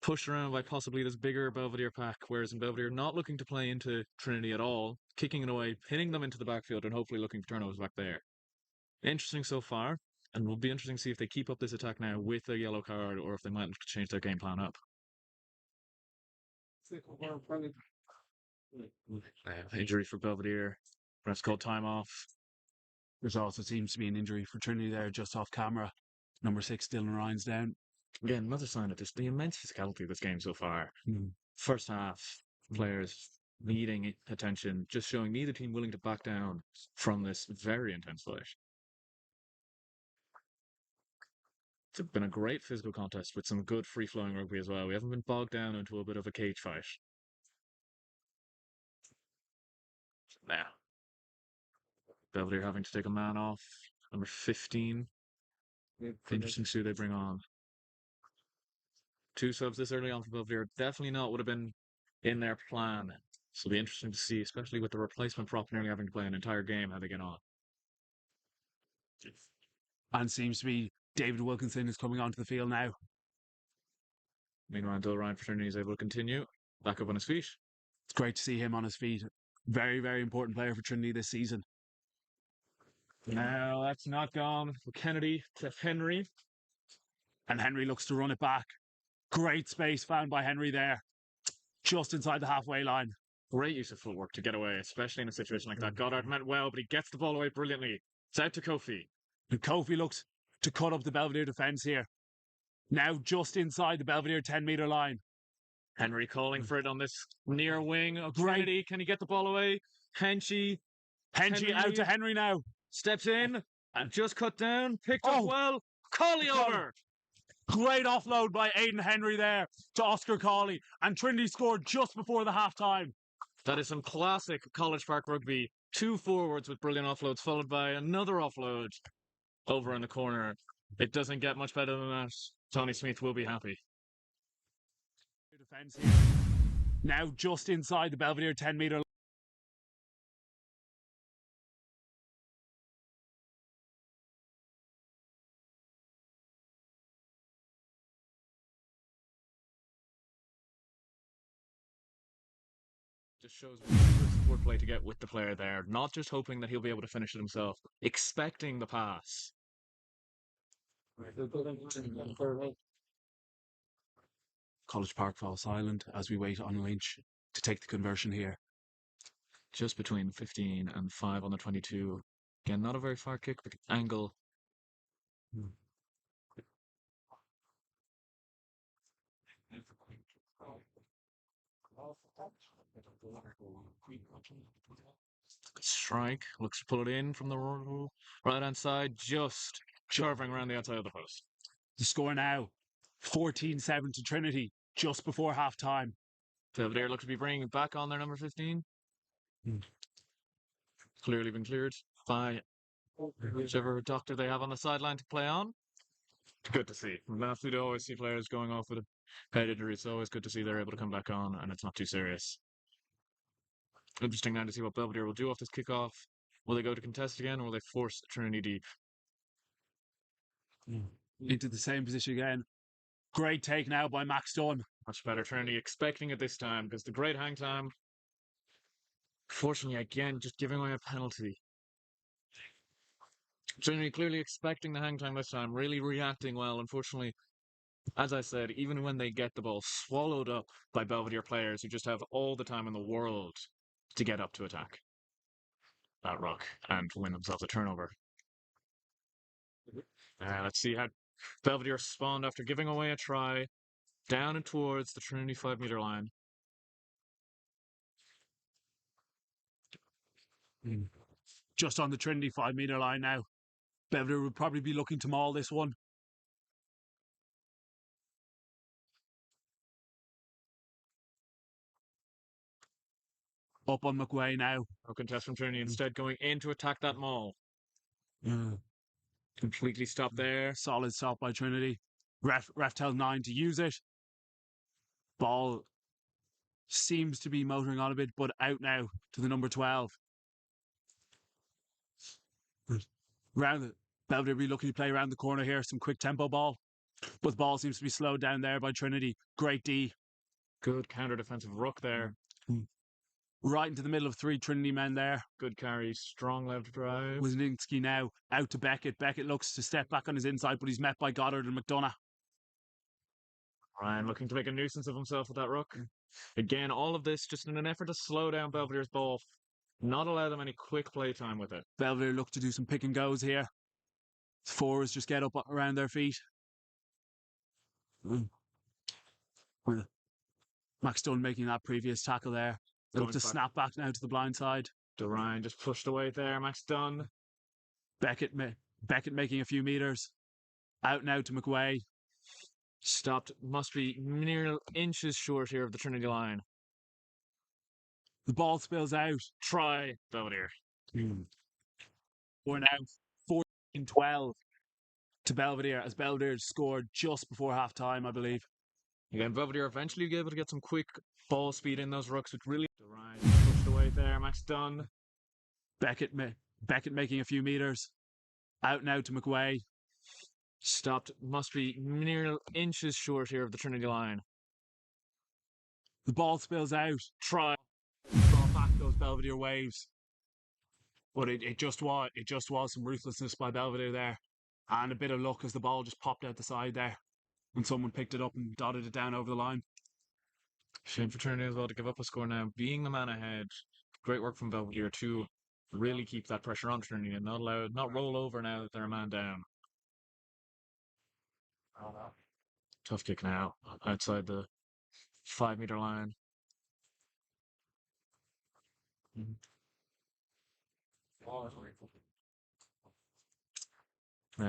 pushed around by possibly this bigger Belvedere pack, whereas in Belvedere not looking to play into Trinity at all, kicking it away, pinning them into the backfield and hopefully looking for turnovers back there. Interesting so far, and will be interesting to see if they keep up this attack now with a yellow card or if they might change their game plan up. Injury for Belvedere. Ref's called time off. There's also seems to be an injury for Trinity there just off camera. Number 6, Dylan Ryan's down. Again, another sign of this, the immense physicality of this game so far. First half, players needing attention, just showing neither team willing to back down from this very intense fight. It's been a great physical contest with some good free-flowing rugby as well. We haven't been bogged down into a bit of a cage fight. Now, Belvedere having to take a man off. Number 15. Interesting to see who they bring on. 2 subs this early on for Belvedere. Definitely not would have been in their plan. So it'll be interesting to see, especially with the replacement prop nearly having to play an entire game, how they get on. And seems to be David Wilkinson is coming onto the field now. Meanwhile, Dylan Ryan for Trinity is able to continue. Back up on his feet. It's great to see him on his feet. Very, very important player for Trinity this season. Now that's not gone. Kennedy to Henry. And Henry looks to run it back. Great space found by Henry there. Just inside the halfway line. Great use of footwork to get away, especially in a situation like that. Goddard meant well, but he gets the ball away brilliantly. It's out to Kofi. And Kofi looks to cut up the Belvedere defence here. Now just inside the Belvedere 10-metre line. Henry calling for it on this near wing of Trinity. Can he get the ball away? Henry out to Henry now. Steps in and just cut down. Picked up well. Cawley over. Great offload by Aidan Henry there to Oscar Cawley. And Trinity scored just before the half-time. That is some classic College Park rugby. 2 forwards with brilliant offloads, followed by another offload over in the corner. It doesn't get much better than that. Tony Smith will be happy. Now just inside the Belvedere 10-metre just shows really good support play to get with the player there, not just hoping that he'll be able to finish it himself, expecting the pass. College Park falls silent as we wait on Lynch to take the conversion here. Just between 15 and 5 on the 22. Again, not a very far kick, but angle. Strike, looks to pull it in from the right-hand side, just curving around the outside of the post. The score now, 14-7 to Trinity, just before half-time. Belvedere looks to be bringing it back on their number 15. Clearly been cleared by whichever doctor they have on the sideline to play on. Good to see. Lastly, to always see players going off with a head injury. It's always good to see they're able to come back on and it's not too serious. Interesting now to see what Belvedere will do off this kickoff. Will they go to contest again or will they force Trinity deep? Into the same position again. Great take now by Max Dunn. Much better Trinity expecting it this time because the great hang time. Fortunately, again, just giving away a penalty. Trinity clearly expecting the hang time this time, really reacting well. Unfortunately, as I said, even when they get the ball swallowed up by Belvedere players who just have all the time in the world to get up to attack that ruck and win themselves a turnover. Let's see how Belvedere spawned after giving away a try down and towards the Trinity 5-meter line. Just on the Trinity 5-meter line now. Belvedere would probably be looking to maul this one. Up on McWay now. No contest from Trinity, instead going in to attack that maul. Completely stopped there. Solid stop by Trinity. Ref tells 9 to use it. Ball seems to be motoring on a bit, but out now to the number 12. Belvedere be looking to play around the corner here. Some quick tempo ball. But the ball seems to be slowed down there by Trinity. Great D. Good counter defensive ruck there. Right into the middle of 3 Trinity men there. Good carry, strong left drive. Wisniewski now out to Beckett. Beckett looks to step back on his inside, but he's met by Goddard and McDonough. Ryan looking to make a nuisance of himself with that ruck. Again, all of this just in an effort to slow down Belvedere's ball. Not allow them any quick play time with it. Belvedere look to do some pick and goes here. Forwards just get up around their feet. Max Dunn making that previous tackle there. They look to snap back now to the blind side. Ryan just pushed away there. Max Dunn. Beckett making a few meters. Out now to McWay. Stopped. Must be mere inches short here of the Trinity line. The ball spills out. Try Belvedere. We're now 14-12 to Belvedere as Belvedere scored just before half time, I believe. Again, Belvedere eventually able to get some quick ball speed in those rucks, which really Ryan pushed away there. Max Dunn. Beckett making a few meters. Out now to McWay. Stopped. Must be mere inches short here of the Trinity line. The ball spills out. Try. Brought back those Belvedere waves. But it just was some ruthlessness by Belvedere there. And a bit of luck as the ball just popped out the side there. And someone picked it up and dotted it down over the line. Shame for Trinity as well to give up a score now. Being the man ahead. Great work from Belvedere to really keep that pressure on Trinity and not roll over now that they're a man down. Tough kick now outside the 5-meter line.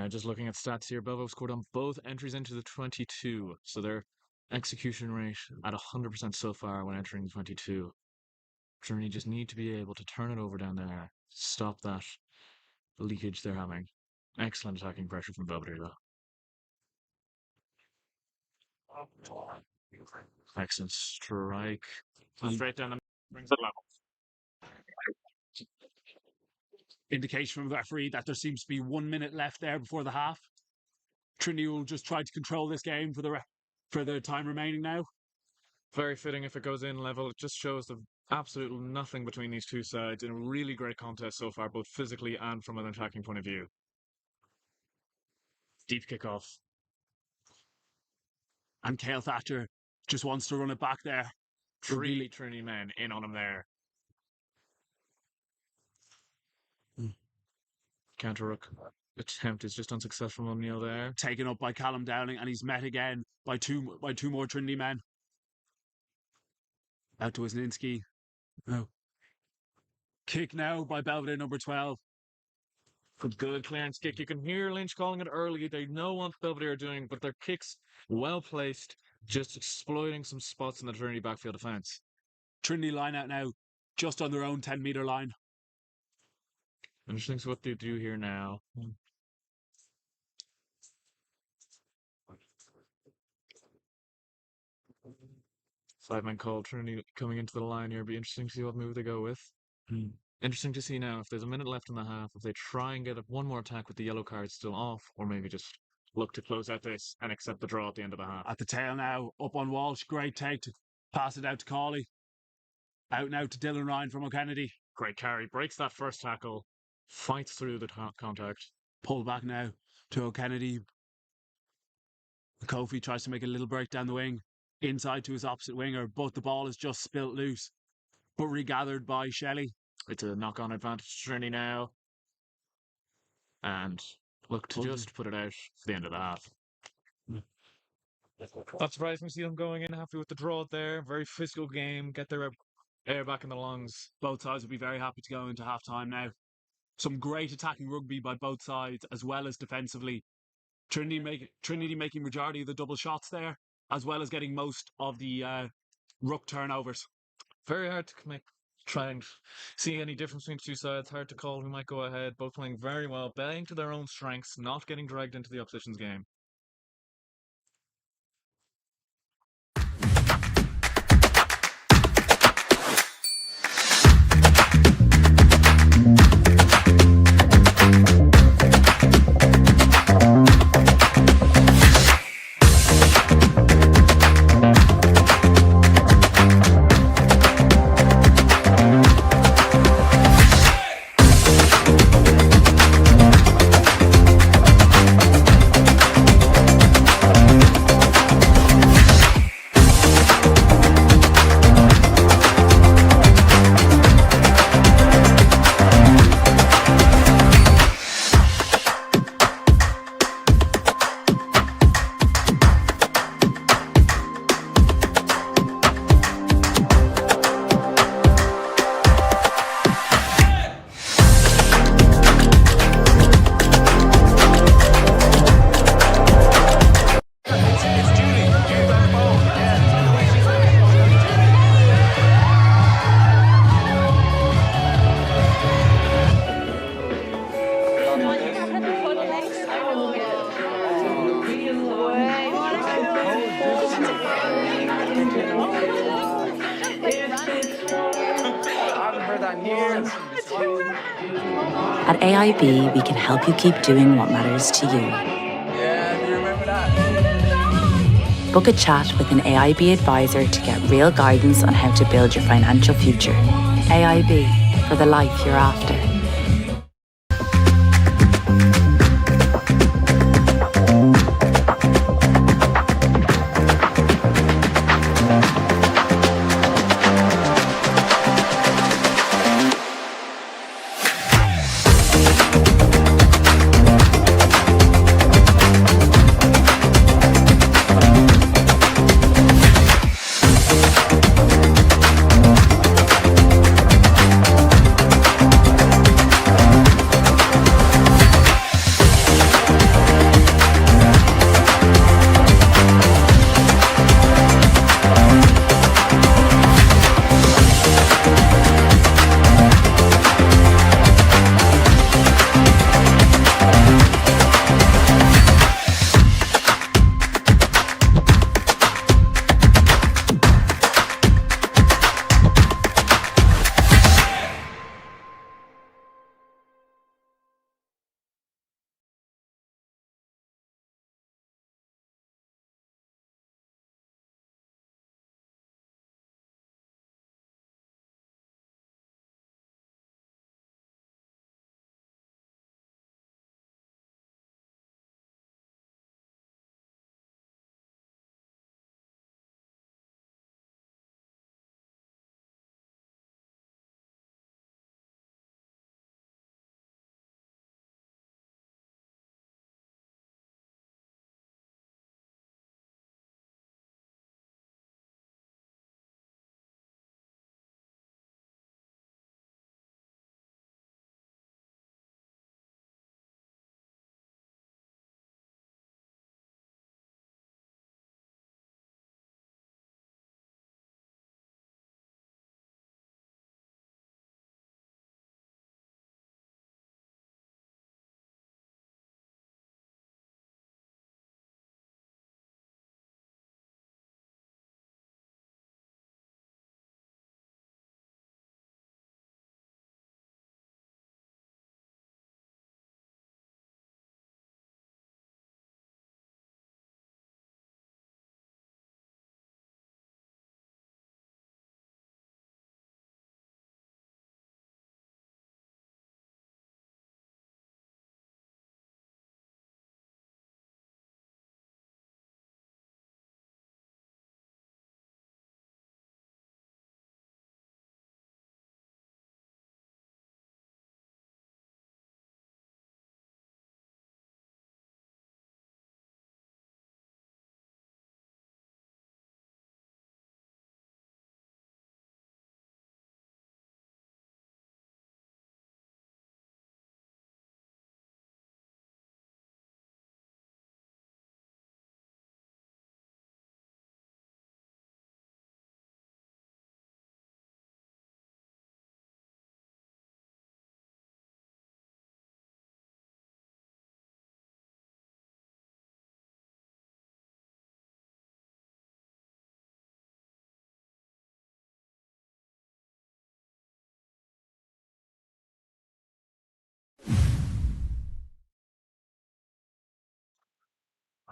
Just looking at stats here, Belvo scored on both entries into the 22, so their execution rate at 100% so far when entering the 22. Trinity just need to be able to turn it over down there, stop that leakage they're having. Excellent attacking pressure from Belvedere though. Excellent strike. Straight down the brings it level. Indication from the referee that there seems to be 1 minute left there before the half. Trinity will just try to control this game for the time remaining now. Very fitting if it goes in level. It just shows the Absolutely nothing between these two sides in a really great contest so far, both physically and from an attacking point of view. Deep kickoff. And Cale Thatcher just wants to run it back there. Three Trinity men in on him there. Counter ruck attempt is just unsuccessful from Neil there. Taken up by Callum Dowling, and he's met again by two more Trinity men. Out to Wisniewski. Oh. Kick now by Belvedere number 12. Good clearance kick. You can hear Lynch calling it early. They know what Belvedere are doing, but their kicks well placed, just exploiting some spots in the Trinity backfield defence. Trinity line out now, just on their own 10-metre line. Interesting what they do here now. Five-man call, Trinity coming into the line here. Be interesting to see what move they go with. Interesting to see now if there's a minute left in the half, if they try and get one more attack with the yellow card still off, or maybe just look to close out this and accept the draw at the end of the half. At the tail now, up on Walsh. Great take to pass it out to Cawley. Out now to Dylan Ryan from O'Kennedy. Great carry. Breaks that first tackle. Fights through the contact. Pull back now to O'Kennedy. Kofi tries to make a little break down the wing. Inside to his opposite winger, but the ball is just spilt loose. But regathered by Shelley. It's a knock-on advantage to Trinity now. And look to just put it out for the end of the half. Not surprising to see them going in happy with the draw there. Very physical game. Get their air back in the lungs. Both sides will be very happy to go into half-time now. Some great attacking rugby by both sides, as well as defensively. Trinity making majority of the double shots there, as well as getting most of the ruck turnovers. Very hard to try and see any difference between the two sides. Hard to call who might go ahead. Both playing very well, playing to their own strengths, not getting dragged into the opposition's game. At AIB, we can help you keep doing what matters to you. Yeah, do you remember that? Book a chat with an AIB advisor to get real guidance on how to build your financial future. AIB, for the life you're after.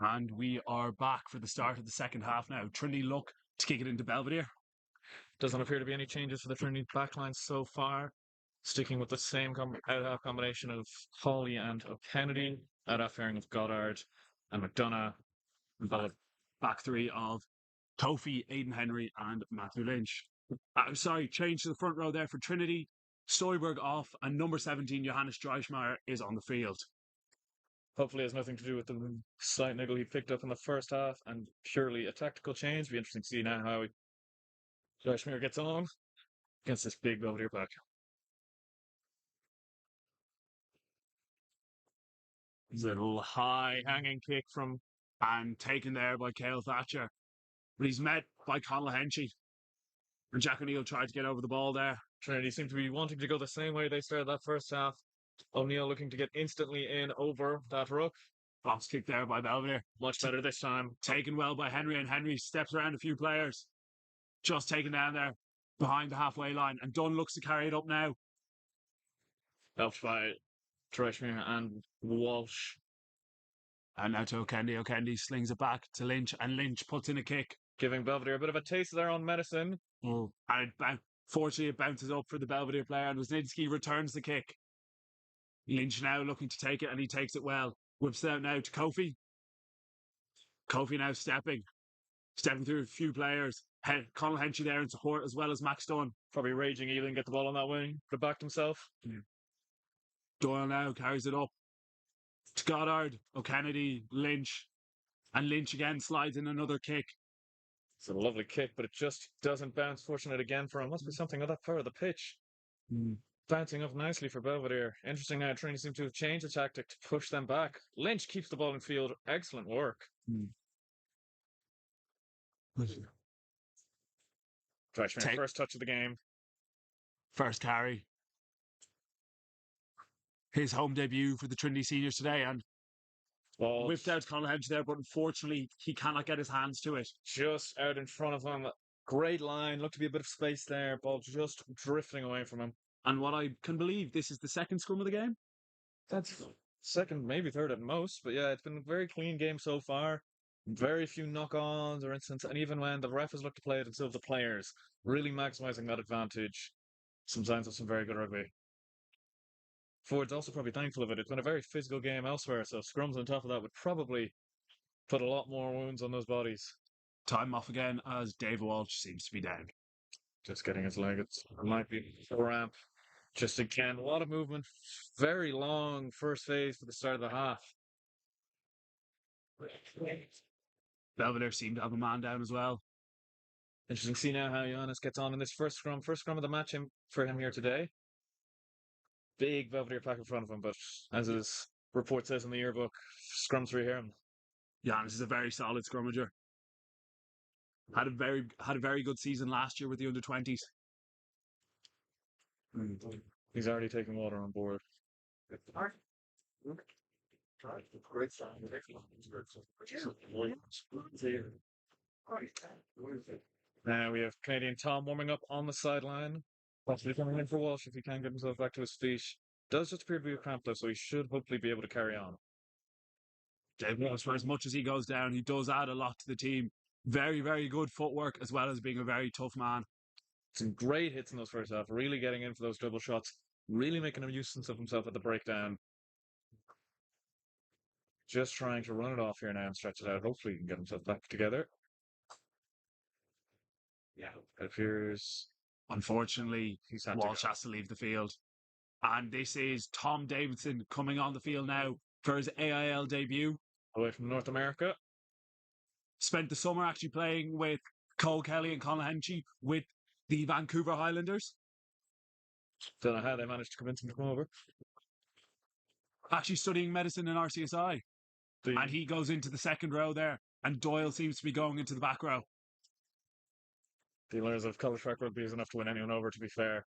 And we are back for the start of the second half now. Trinity look to kick it into Belvedere. Doesn't appear to be any changes for the Trinity backline so far. Sticking with the same out-half combination of Hawley and Kennedy, out-half pairing of Goddard and McDonough. Back three of Kofi, Aidan Henry, and Matthew Lynch. Change to the front row there for Trinity. Stoiberg off, and number 17, Johannes Dreischmeier, is on the field. Hopefully it has nothing to do with the slight niggle he picked up in the first half and purely a tactical change. Be interesting to see now how Dreischmeier gets on against this big Belvedere pack. Little high hanging kick from and taken there by Cale Thatcher. But he's met by Conal Henchy. And Jack O'Neill tried to get over the ball there. Trinity seem to be wanting to go the same way they started that first half. O'Neill looking to get instantly in over that ruck. Box kick there by Belvedere. Much better this time. Taken well by Henry, and Henry steps around a few players. Just taken down there behind the halfway line. And Dunn looks to carry it up now. Helped by Dreischmeier and Walsh. And now to O'Kendy. O'Kendy slings it back to Lynch, and Lynch puts in a kick. Giving Belvedere a bit of a taste of their own medicine. And fortunately, it bounces up for the Belvedere player, and Wisniewski returns the kick. Lynch now looking to take it, and he takes it well. Whips it out now to Kofi. Kofi now stepping through a few players. Conal Henchy there in support, as well as Max Dunn. Probably raging he didn't get the ball on that wing, but backed himself. Doyle now carries it up to Goddard, O'Kennedy, Lynch. And Lynch again slides in another kick. It's a lovely kick, but it just doesn't bounce. Fortunate again for him. Must be something of that part of the pitch. Bouncing up nicely for Belvedere. Interesting now, Trinity seem to have changed the tactic to push them back. Lynch keeps the ball in field. Excellent work. Dreischmeier, first touch of the game. First carry. His home debut for the Trinity seniors today, and whipped out Conal Henchy there, but unfortunately he cannot get his hands to it. Just out in front of him. Great line. Looked to be a bit of space there. Ball just drifting away from him. And what I can believe, this is the second scrum of the game? That's second, maybe third at most. But yeah, it's been a very clean game so far. Very few knock-ons or incidents. And even when the ref has looked to play it, and so have the players, really maximising that advantage. Some signs of some very good rugby. Ford's also probably thankful of it. It's been a very physical game elsewhere, so scrums on top of that would probably put a lot more wounds on those bodies. Time off again as Dave Walsh seems to be down. Just getting his leg. It might be a ramp. Just again, a lot of movement. Very long first phase for the start of the half. Belvedere seemed to have a man down as well. Interesting to see now how Giannis gets on in this first scrum. First scrum of the match for him here today. Big Belvedere pack in front of him, but as his report says in the yearbook, scrums for him. Giannis is a very solid scrummager. Had a very good season last year with the under-20s. He's already taken water on board. Now we have Canadian Tom warming up on the sideline. Possibly coming in for Walsh if he can get himself back to his feet. Does just appear to be a cramp though, so he should hopefully be able to carry on. Dave Walsh, for as much as he goes down, he does add a lot to the team. Very, very good footwork, as well as being a very tough man. Some great hits in those first half, really getting in for those double shots, really making a nuisance of himself at the breakdown. Just trying to run it off here now and stretch it out. Hopefully he can get himself back together. Yeah, it appears... Unfortunately, Walsh has to leave the field. And this is Tom Davidson coming on the field now for his AIL debut. Away from North America. Spent the summer actually playing with Cole Kelly and Conal Henchy with the Vancouver Highlanders. Don't know how they managed to convince him to come over. Actually studying medicine in RCSI. And he goes into the second row there. And Doyle seems to be going into the back row. The allures of college track rugby is enough to win anyone over, to be fair.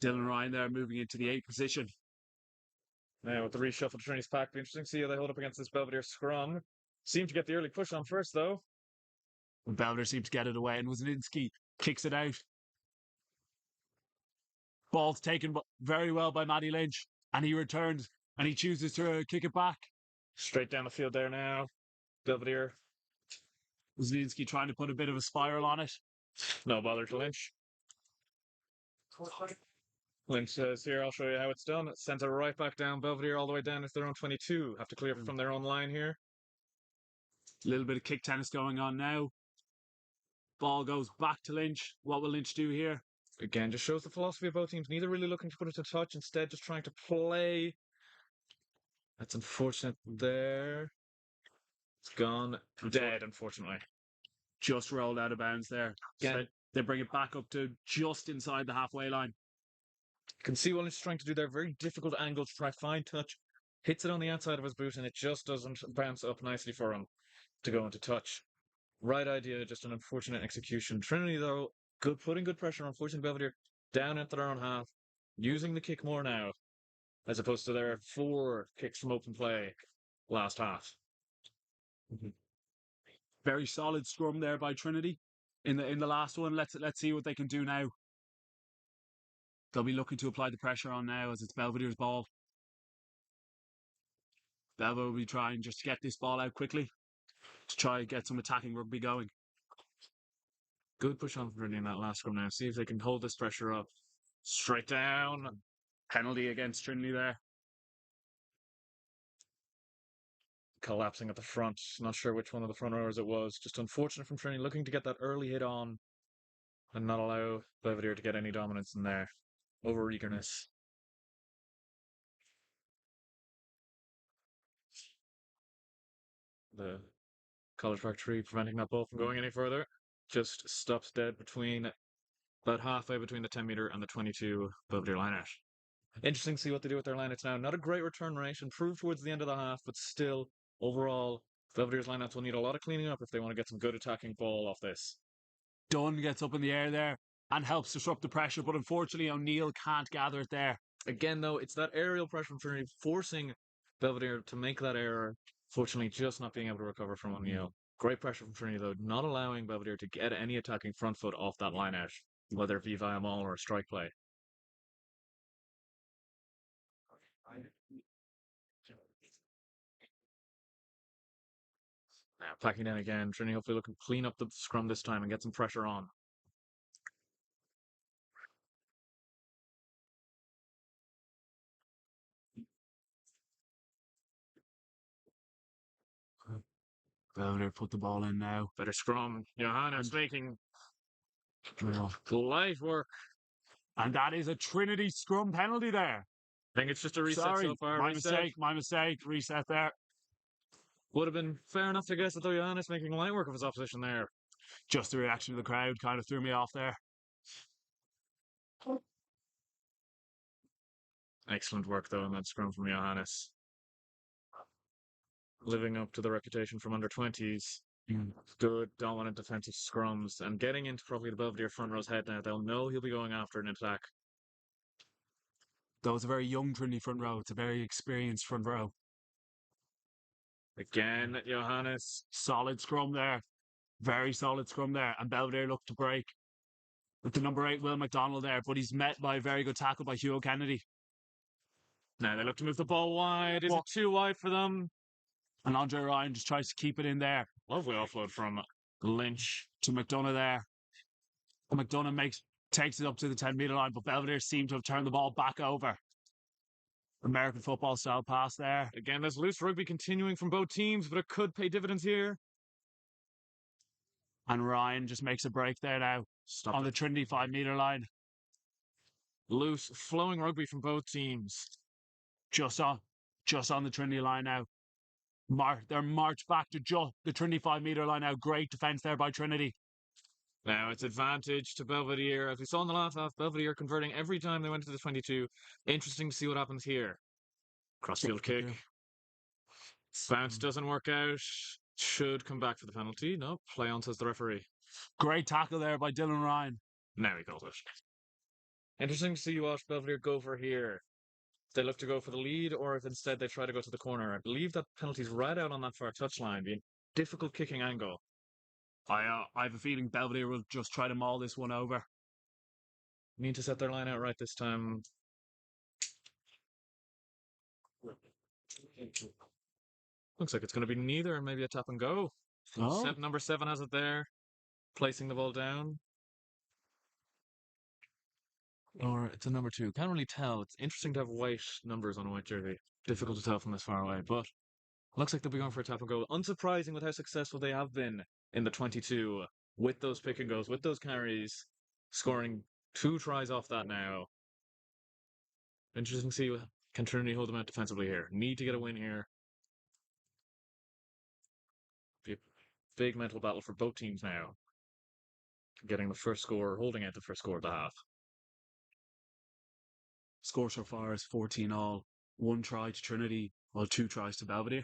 Dylan Ryan there moving into the 8th position. Now with the reshuffle to Trinity's pack, be interesting to see how they hold up against this Belvedere scrum. Seem to get the early push on first, though. Belvedere seems to get it away, and Wisniewski kicks it out. Ball's taken very well by Matty Lynch, and he returns, and he chooses to kick it back. Straight down the field there now. Belvedere. Zielinski trying to put a bit of a spiral on it. No bother to Lynch. Lynch says, here, I'll show you how it's done. Sends it right back down. Belvedere all the way down into their own 22. Have to clear from their own line here. A little bit of kick tennis going on now. Ball goes back to Lynch. What will Lynch do here? Again, just shows the philosophy of both teams. Neither really looking to put it to touch. Instead, just trying to play. That's unfortunate there. It's gone dead, unfortunately. Just rolled out of bounds there. Again. So they bring it back up to just inside the halfway line. You can see what Lynch is trying to do there. Very difficult angle to try find touch. Hits it on the outside of his boot, and it just doesn't bounce up nicely for him to go into touch. Right idea, just an unfortunate execution. Trinity, though, putting good pressure on, forcing Belvedere down into their own half, using the kick more now, as opposed to their 4 kicks from open play last half. Very solid scrum there by Trinity in the last one. Let's see what they can do now. They'll be looking to apply the pressure on now as it's Belvedere's ball. Belvedere will be trying just to get this ball out quickly to try and get some attacking rugby going. Good push on Trinity in that last scrum now. See if they can hold this pressure up. Straight down. Penalty against Trinity there. Collapsing at the front. Not sure which one of the front rowers it was. Just unfortunate from Trinity, looking to get that early hit on and not allow Belvedere to get any dominance in there. Over eagerness. The college park tree preventing that ball from going any further. Just stops dead between about halfway between the 10 meter and the 22 Belvedere lineout. Interesting to see what they do with their lineouts now. Not a great return rate, improved towards the end of the half, but still, overall, Belvedere's lineouts will need a lot of cleaning up if they want to get some good attacking ball off this. Dunn gets up in the air there and helps disrupt the pressure, but unfortunately O'Neill can't gather it there. Again, though, it's that aerial pressure from Trinity forcing Belvedere to make that error. Fortunately, just not being able to recover from O'Neill. Great pressure from Trinity, though, not allowing Belvedere to get any attacking front foot off that lineout, whether it be via maul or a strike play. Now, packing down again. Trinity hopefully looking to clean up the scrum this time and get some pressure on. Belvedere put the ball in now. Better scrum. Johannes making light work. And that is a Trinity scrum penalty there. I think it's just a reset Sorry, so far. my mistake. Reset there. Would have been fair enough to guess that though Johannes making light work of his opposition there. Just the reaction of the crowd kind of threw me off there. Excellent work though in that scrum from Johannes. Living up to the reputation from under-20s. Good, dominant defensive scrums. And getting into probably the Belvedere front row's head now. They'll know he'll be going after an attack. That was a very young Trinity front row. It's a very experienced front row. Again, Johannes. Solid scrum there. Very solid scrum there. And Belvedere looked to break with the number 8, Will McDonald there. But he's met by a very good tackle by Hugo Kennedy. Now they look to move the ball wide. Is it too wide for them? And Andre Ryan just tries to keep it in there. Lovely offload from Lynch to McDonough there. And McDonough takes it up to the 10-meter line, but Belvedere seemed to have turned the ball back over. American football style pass there. Again, there's loose rugby continuing from both teams, but it could pay dividends here. And Ryan just makes a break there now. On the Trinity 5-meter line. Loose, flowing rugby from both teams. Just on the Trinity line now. They're marched back to the Trinity 5-meter line now. Great defence there by Trinity. Now it's advantage to Belvedere. As we saw in the last half, Belvedere converting every time they went to the 22. Interesting to see what happens here. Crossfield kick. Bounce doesn't work out. Should come back for the penalty. No, play on, says the referee. Great tackle there by Dylan Ryan. Now he calls it. Interesting to see what Belvedere go for here. They look to go for the lead, or if instead they try to go to the corner. I believe that penalty's right out on that far touchline, being difficult kicking angle. I have a feeling Belvedere will just try to maul this one over. Need to set their line out right this time. Looks like it's going to be neither, maybe a tap and go. Oh, Number 7 has it there, placing the ball down. Or it's a number 2. Can't really tell. It's interesting to have white numbers on a white jersey. Difficult to tell from this far away, but looks like they'll be going for a tap and go. Unsurprising with how successful they have been in the 22 with those pick and goes, with those carries, scoring 2 tries off that now. Interesting to see, can Trinity hold them out defensively here? Need to get a win here. Be a big mental battle for both teams now. Getting the first score, holding out the first score of the half. score so far is 14 all. 1 try to Trinity, while 2 tries to Belvedere.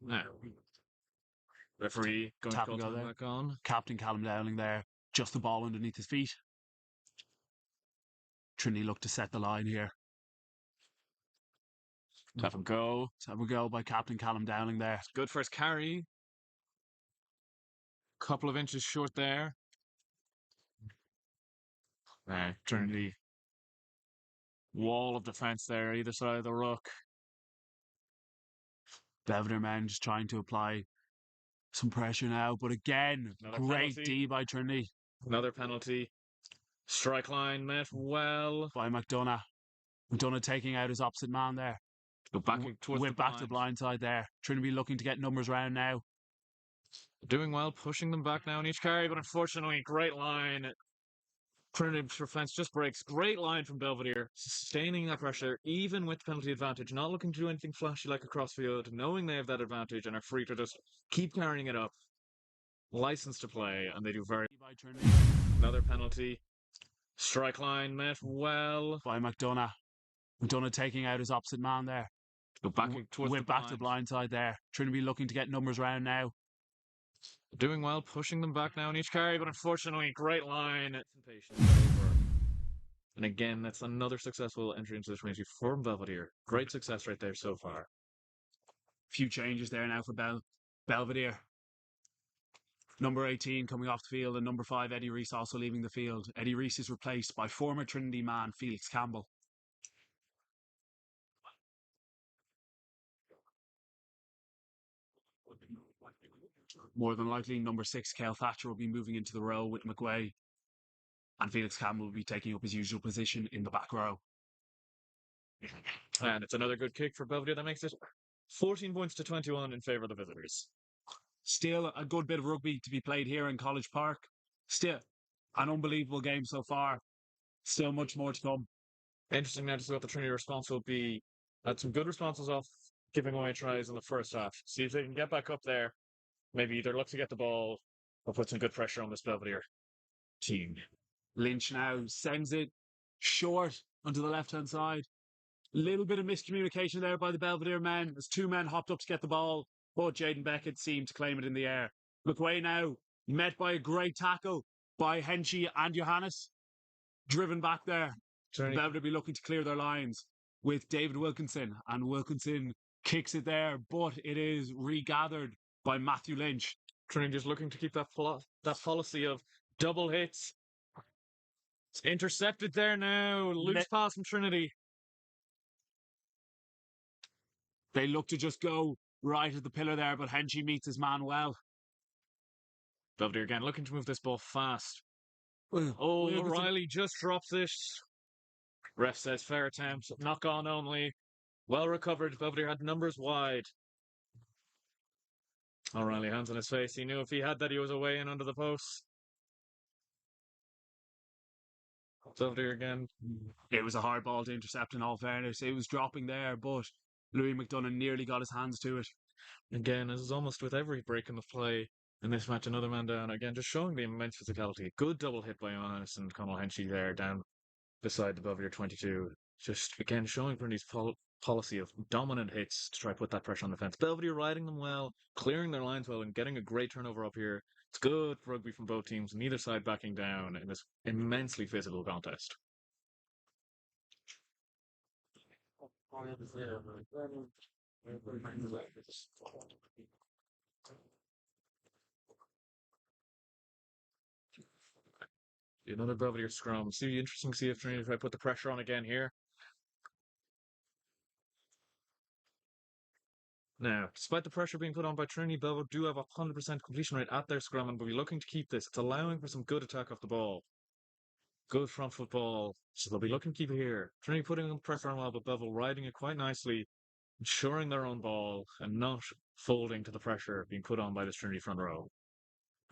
Now, referee going Tap to and call go time there. back on. Captain Callum Dowling there, just the ball underneath his feet. Trinity look to set the line here. Tap and go. Tap and go by Captain Callum Dowling there. Good first carry. Couple of inches short there. Trinity. Wall of defence there, either side of the ruck. Belvedere men just trying to apply some pressure now, but again, Another great penalty. D by Trinity. Another penalty. Strike line met well. By McDonough. McDonough taking out his opposite man there. Go back towards Whip the back to blind side there. Trinity looking to get numbers round now. Doing well, pushing them back now in each carry, but unfortunately, great line. Trinity defense just breaks. Great line from Belvedere, sustaining that pressure, even with penalty advantage. Not looking to do anything flashy like a crossfield, knowing they have that advantage and are free to just keep carrying it up. License to play, and they do very. Another penalty. Strike line met well. By McDonough. McDonough taking out his opposite man there. Go back towards Whip back to blind side there. Trinity looking to get numbers round now. Doing well, pushing them back now in each carry, but unfortunately, great line. And again, that's another successful entry into the Trinity from Belvedere. Great success right there so far. Few changes there now for Belvedere. Number 18 coming off the field, and number 5, Eddie Reese, also leaving the field. Eddie Reese is replaced by former Trinity man Felix Campbell. More than likely, number 6, Cale Thatcher, will be moving into the role with McGuay, and Felix Campbell will be taking up his usual position in the back row. And it's another good kick for Belvedere that makes it 14 points to 21 in favour of the visitors. Still a good bit of rugby to be played here in College Park. Still an unbelievable game so far. Still much more to come. Interesting now to see what the Trinity response will be. Had some good responses off giving away tries in the first half. See if they can get back up there. Maybe either look to get the ball or put some good pressure on this Belvedere team. Lynch now sends it short onto the left-hand side. Little bit of miscommunication there by the Belvedere men as 2 men hopped up to get the ball, but Jaden Beckett seemed to claim it in the air. McWay now met by a great tackle by Henchy and Johannes. Driven back there. Belvedere be looking to clear their lines with David Wilkinson, and Wilkinson kicks it there, but it is regathered by Matthew Lynch. Trinity just looking to keep that policy of double hits. It's intercepted there now. Loose pass from Trinity. They look to just go right at the pillar there, but Henchy meets his man well. Belvedere again looking to move this ball fast. O'Reilly just drops it. Ref says fair attempt. Knock on only. Well recovered. Belvedere had numbers wide. O'Reilly, hands on his face. He knew if he had that, he was away and under the post. Belvedere again. It was a hard ball to intercept, in all fairness. It was dropping there, but Louis McDonough nearly got his hands to it. Again, as is almost with every break in the play in this match, another man down. Again, just showing the immense physicality. Good double hit by Johannes and Conal Henchy there down beside the Belvedere 22. Just, again, showing Trinity's policy of dominant hits to try to put that pressure on the fence. Belvedere riding them well, clearing their lines well, and getting a great turnover up here. It's good rugby from both teams, neither side backing down in this immensely physical contest. Another Belvedere scrum. See, interesting to see if Trinity try to put the pressure on again here. Now, despite the pressure being put on by Trinity, Belvedere do have a 100% completion rate at their scrum and will be looking to keep this. It's allowing for some good attack off the ball. Good front foot ball. So they'll be looking to keep it here. Trinity putting the pressure on well, but Belvedere riding it quite nicely, ensuring their own ball and not folding to the pressure being put on by this Trinity front row.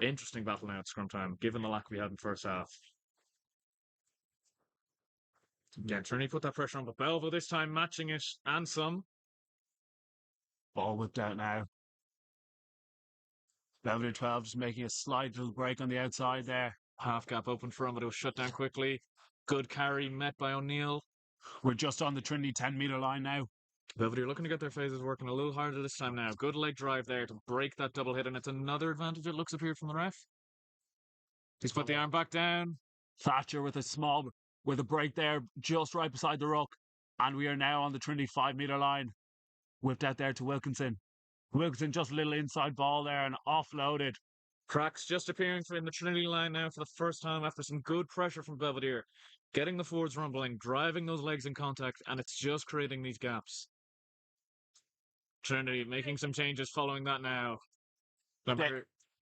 Interesting battle now at scrum time, given the lack we had in the first half. Yeah, Trinity put that pressure on, but Belvedere this time matching it and some. Ball whipped out now. Belvedere 12 just making a slight little break on the outside there. Half gap open for him, but it was shut down quickly. Good carry met by O'Neill. We're just on the Trinity 10-metre line now. Belvedere looking to get their phases working a little harder this time now. Good leg drive there to break that double hit, and it's another advantage it looks appeared from the ref. He's put the arm back down. Thatcher with a break there just right beside the ruck. And we are now on the Trinity 5-metre line. Whipped out there to Wilkinson. Wilkinson just a little inside ball there and offloaded. Cracks just appearing in the Trinity line now for the first time after some good pressure from Belvedere. Getting the forwards rumbling, driving those legs in contact, and it's just creating these gaps. Trinity making some changes following that now.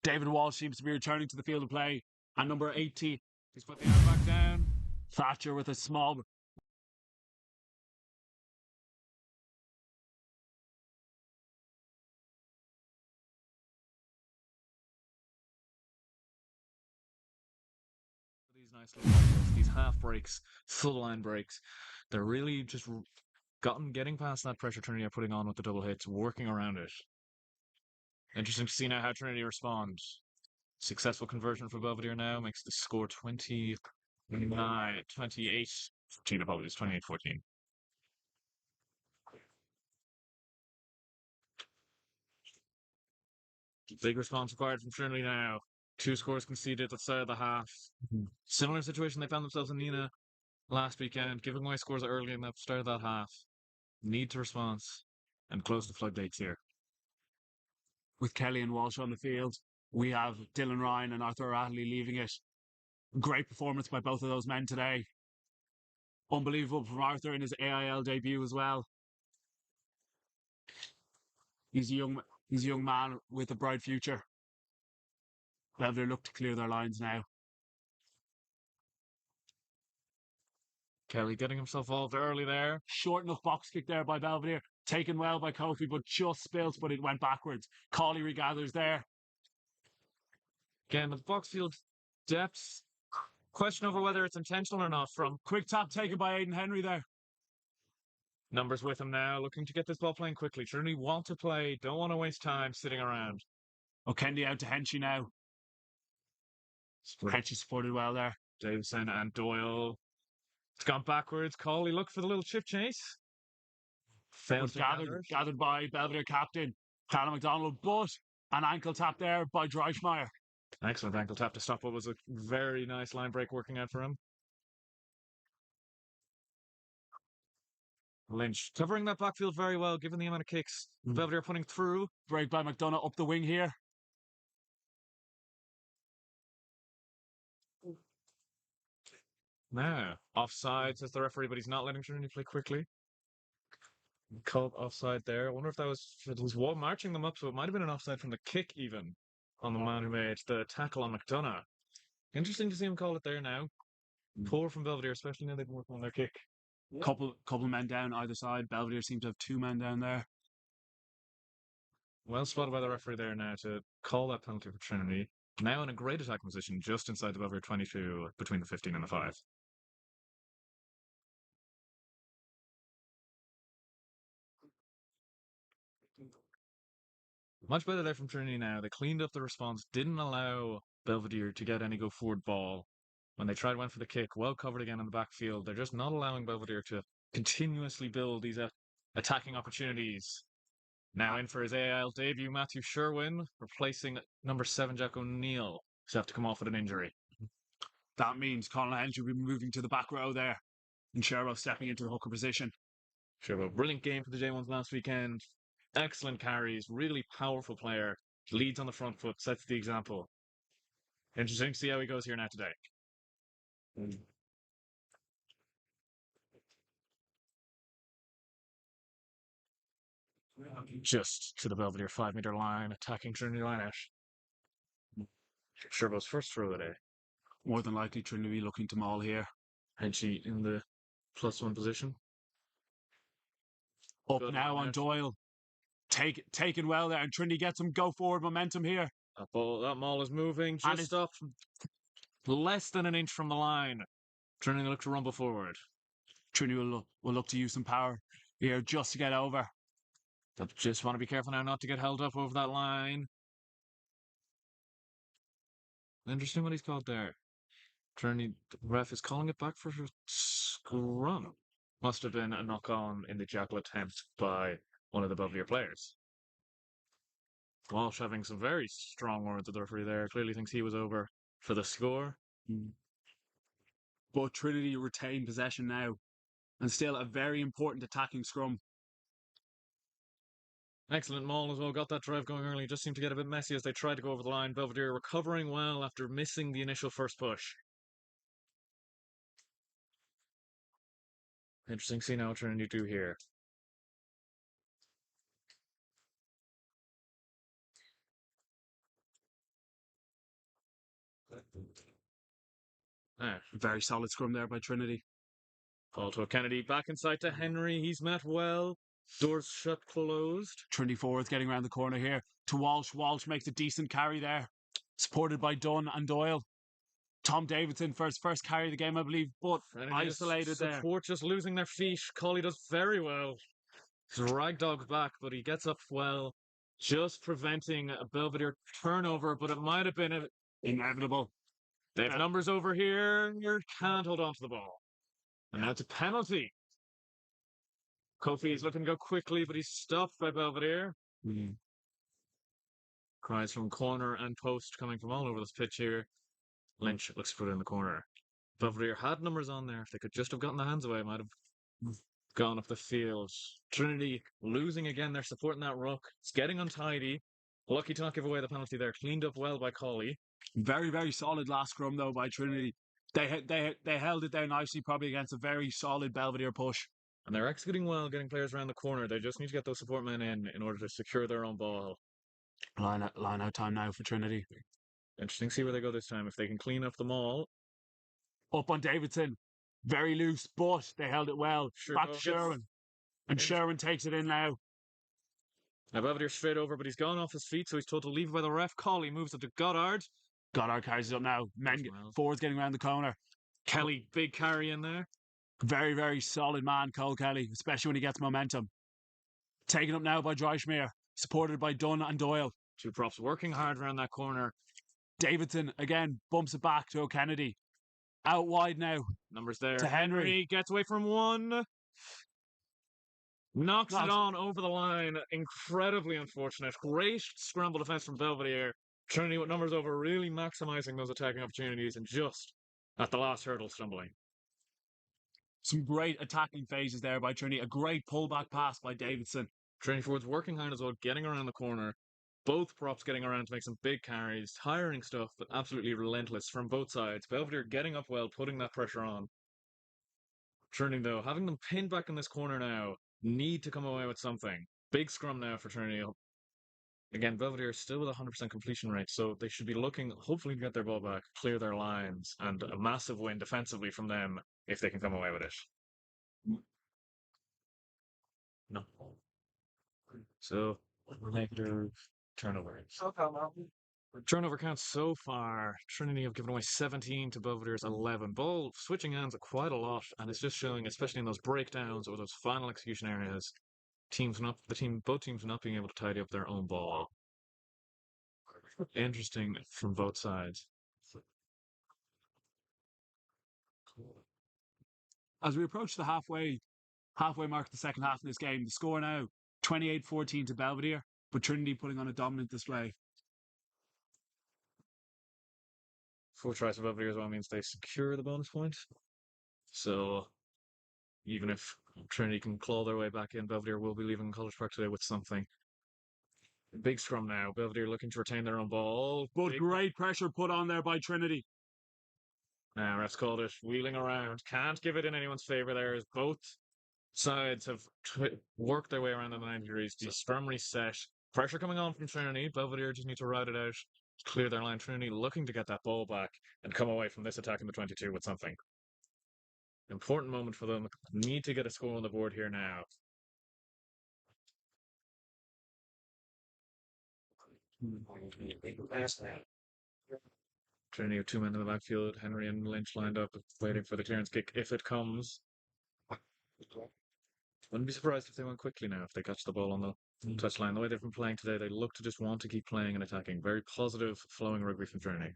David Walsh seems to be returning to the field of play. And number 80. He's put the arm back down. Thatcher with a small... These nice little breaks, these half breaks, full line breaks. They're really just getting past that pressure Trinity are putting on with the double hits, working around it. Interesting to see now how Trinity respond. Successful conversion for Belvedere now makes the score 28. 28-14. Big response required from Trinity now. 2 scores conceded at the start of the half. Similar situation they found themselves in Nina last weekend, giving away scores early in the start of that half. Need to respond and close the floodgates here. With Kelly and Walsh on the field, we have Dylan Ryan and Arthur O'Reilly leaving it. Great performance by both of those men today. Unbelievable from Arthur in his AIL debut as well. He's a young man with a bright future. Belvedere look to clear their lines now. Kelly getting himself involved early there. Short enough box kick there by Belvedere. Taken well by Kofi, but just spilt, but it went backwards. Cawley regathers there. Again, the box field depth. Question over whether it's intentional or not from... Quick tap taken by Aidan Henry there. Numbers with him now, looking to get this ball playing quickly. Trinity want to play, don't want to waste time sitting around. O'Kendy out to Henchy now. Henchy supported well there. Davison and Doyle. It's gone backwards. Cawley look for the little chip chase. Failed gathered by Belvedere captain Callum MacDonald, but an ankle tap there by Dreischmeier. Excellent ankle tap to stop what was a very nice line break working out for him. Lynch covering that backfield very well, given the amount of kicks Belvedere putting through. Break by McDonough up the wing here. Now, offside, says the referee, but he's not letting Trinity play quickly. Called offside there. I wonder if it was marching them up, so it might have been an offside from the kick even on the man who made the tackle on McDonough. Interesting to see him call it there now. Poor from Belvedere, especially now they've been working on their kick. Couple men down either side. Belvedere seem to have 2 men down there. Well spotted by the referee there now to call that penalty for Trinity. Now in a great attack position just inside the Belvedere 22, between the 15 and the 5. Much better there from Trinity now. They cleaned up the response, didn't allow Belvedere to get any go forward ball. When they went for the kick, well covered again in the backfield. They're just not allowing Belvedere to continuously build these attacking opportunities. Now in for his AIL debut, Matthew Sherwin, replacing number 7, Jack O'Neill, who's have to come off with an injury. That means Conor Henry will be moving to the back row there, and Sherwood stepping into the hooker position. Sherwood, brilliant game for the J1s last weekend. Excellent carries, really powerful player. Leads on the front foot, sets the example. Interesting to see how he goes here now today. Just to the Belvedere 5-meter line, attacking Trinity line out. Sherbo's first throw of the day. More than likely, Trinity looking to maul here. Henchy in the +1 position. Up Good now line on out. Doyle. Taken well there, and Trinity gets some go forward momentum here. That maul is moving And just off less than an inch from the line. Trinity look to rumble forward. Trinity will look to use some power here just to get over. They'll just want to be careful now not to get held up over that line. Interesting what he's called there. Trinity, the ref is calling it back for a scrum. Must have been a knock-on in the jackal attempt by one of the Belvedere players. Walsh having some very strong words with the referee there. Clearly thinks he was over for the score. But Trinity retain possession now, and still a very important attacking scrum. Excellent maul as well. Got that drive going early. Just seemed to get a bit messy as they tried to go over the line. Belvedere recovering well after missing the initial first push. Interesting to see now what Trinity do here. Very solid scrum there by Trinity. Call to Kennedy. Back inside to Henry. He's met well. Doors shut closed. Trinity forwards getting around the corner here to Walsh. Walsh makes a decent carry there. Supported by Dunn and Doyle. Tom Davidson for his first carry of the game, I believe, but isolated there. Support just losing their feet. Colley does very well. He's ragdogged back, but he gets up well. Just preventing a Belvedere turnover, but it might have been inevitable. They have numbers over here. You can't hold on to the ball. And now it's a penalty. Kofi is looking to go quickly, but he's stopped by Belvedere. Cries from corner and post coming from all over this pitch here. Lynch looks to put it in the corner. Belvedere had numbers on there. If they could just have gotten the hands away, it might have gone up the field. Trinity losing again. They're supporting that ruck. It's getting untidy. Lucky to not give away the penalty there. Cleaned up well by Colley. Very, very solid last scrum, though, by Trinity. They held it down nicely, probably against a very solid Belvedere push. And they're executing well, getting players around the corner. They just need to get those support men in order to secure their own ball. Line out time now for Trinity. Interesting to see where they go this time. If they can clean up the maul. Up on Davidson. Very loose, but they held it well. Back to Sherwin. And Sherwin takes it in now. Now Belvedere straight over, but he's gone off his feet, so he's told to leave by the ref. Colley moves it to Goddard. Goddard carries it up now. Forwards getting around the corner. Kelly, big carry in there. Very, very solid man, Cole Kelly, especially when he gets momentum. Taken up now by Dreischmeier, supported by Dunn and Doyle. Two props working hard around that corner. Davidson, again, bumps it back to O'Kennedy. Out wide now. Numbers there. To Henry. Gets away from one. Knocks it on over the line. Incredibly unfortunate. Great scramble defense from Belvedere. Trinity with numbers over, really maximising those attacking opportunities and just at the last hurdle stumbling. Some great attacking phases there by Trinity. A great pullback pass by Davidson. Trinity forwards working hard as well, getting around the corner. Both props getting around to make some big carries, tiring stuff, but absolutely relentless from both sides. Belvedere getting up well, putting that pressure on. Trinity, though, having them pinned back in this corner now, need to come away with something. Big scrum now for Trinity. Again, Belvedere still with a 100% completion rate, so they should be looking, hopefully, to get their ball back, clear their lines, and a massive win defensively from them if they can come away with it. No. So, negative turnover. Turnover counts so far. Trinity have given away 17 to Belvedere's 11. Ball switching hands quite a lot, and it's just showing, especially in those breakdowns or those final execution areas, both teams not being able to tidy up their own ball. Interesting from both sides. As we approach the halfway mark of the second half in this game, the score now 28-14 to Belvedere, but Trinity putting on a dominant display. 4 tries for Belvedere as well means they secure the bonus point. So even if Trinity can claw their way back in, Belvedere will be leaving College Park today with something. Big scrum now. Belvedere looking to retain their own ball. But great pressure put on there by Trinity. Ref's called it wheeling around. Can't give it in anyone's favour there, as both sides have worked their way around the 90 degrees. The scrum reset. Pressure coming on from Trinity. Belvedere just need to ride it out, clear their line. Trinity looking to get that ball back and come away from this attack in the 22 with something. Important moment for them. Need to get a score on the board here now. Trinity with two men in the backfield. Henry and Lynch lined up, waiting for the clearance kick if it comes. Wouldn't be surprised if they went quickly now, if they catch the ball on the touchline. The way they've been playing today, they look to just want to keep playing and attacking. Very positive, flowing rugby from Trinity.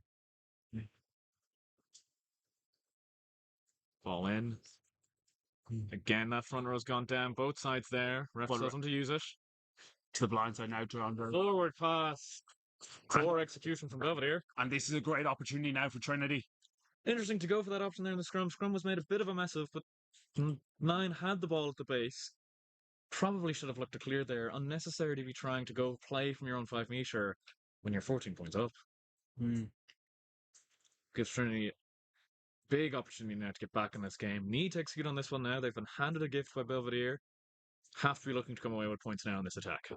Ball in. Again, that front row's gone down. Both sides there. Ref tells them to use it. To the blind side now, Toronto. Forward pass. Poor execution from Belvedere. And this is a great opportunity now for Trinity. Interesting to go for that option there in the scrum. Scrum was made a bit of a mess of, but 9 had the ball at the base. Probably should have looked to clear there. Unnecessary to be trying to go play from your own 5 metre when you're 14 points up. Gives Trinity big opportunity now to get back in this game. Need to execute on this one now. They've been handed a gift by Belvedere. Have to be looking to come away with points now in this attack.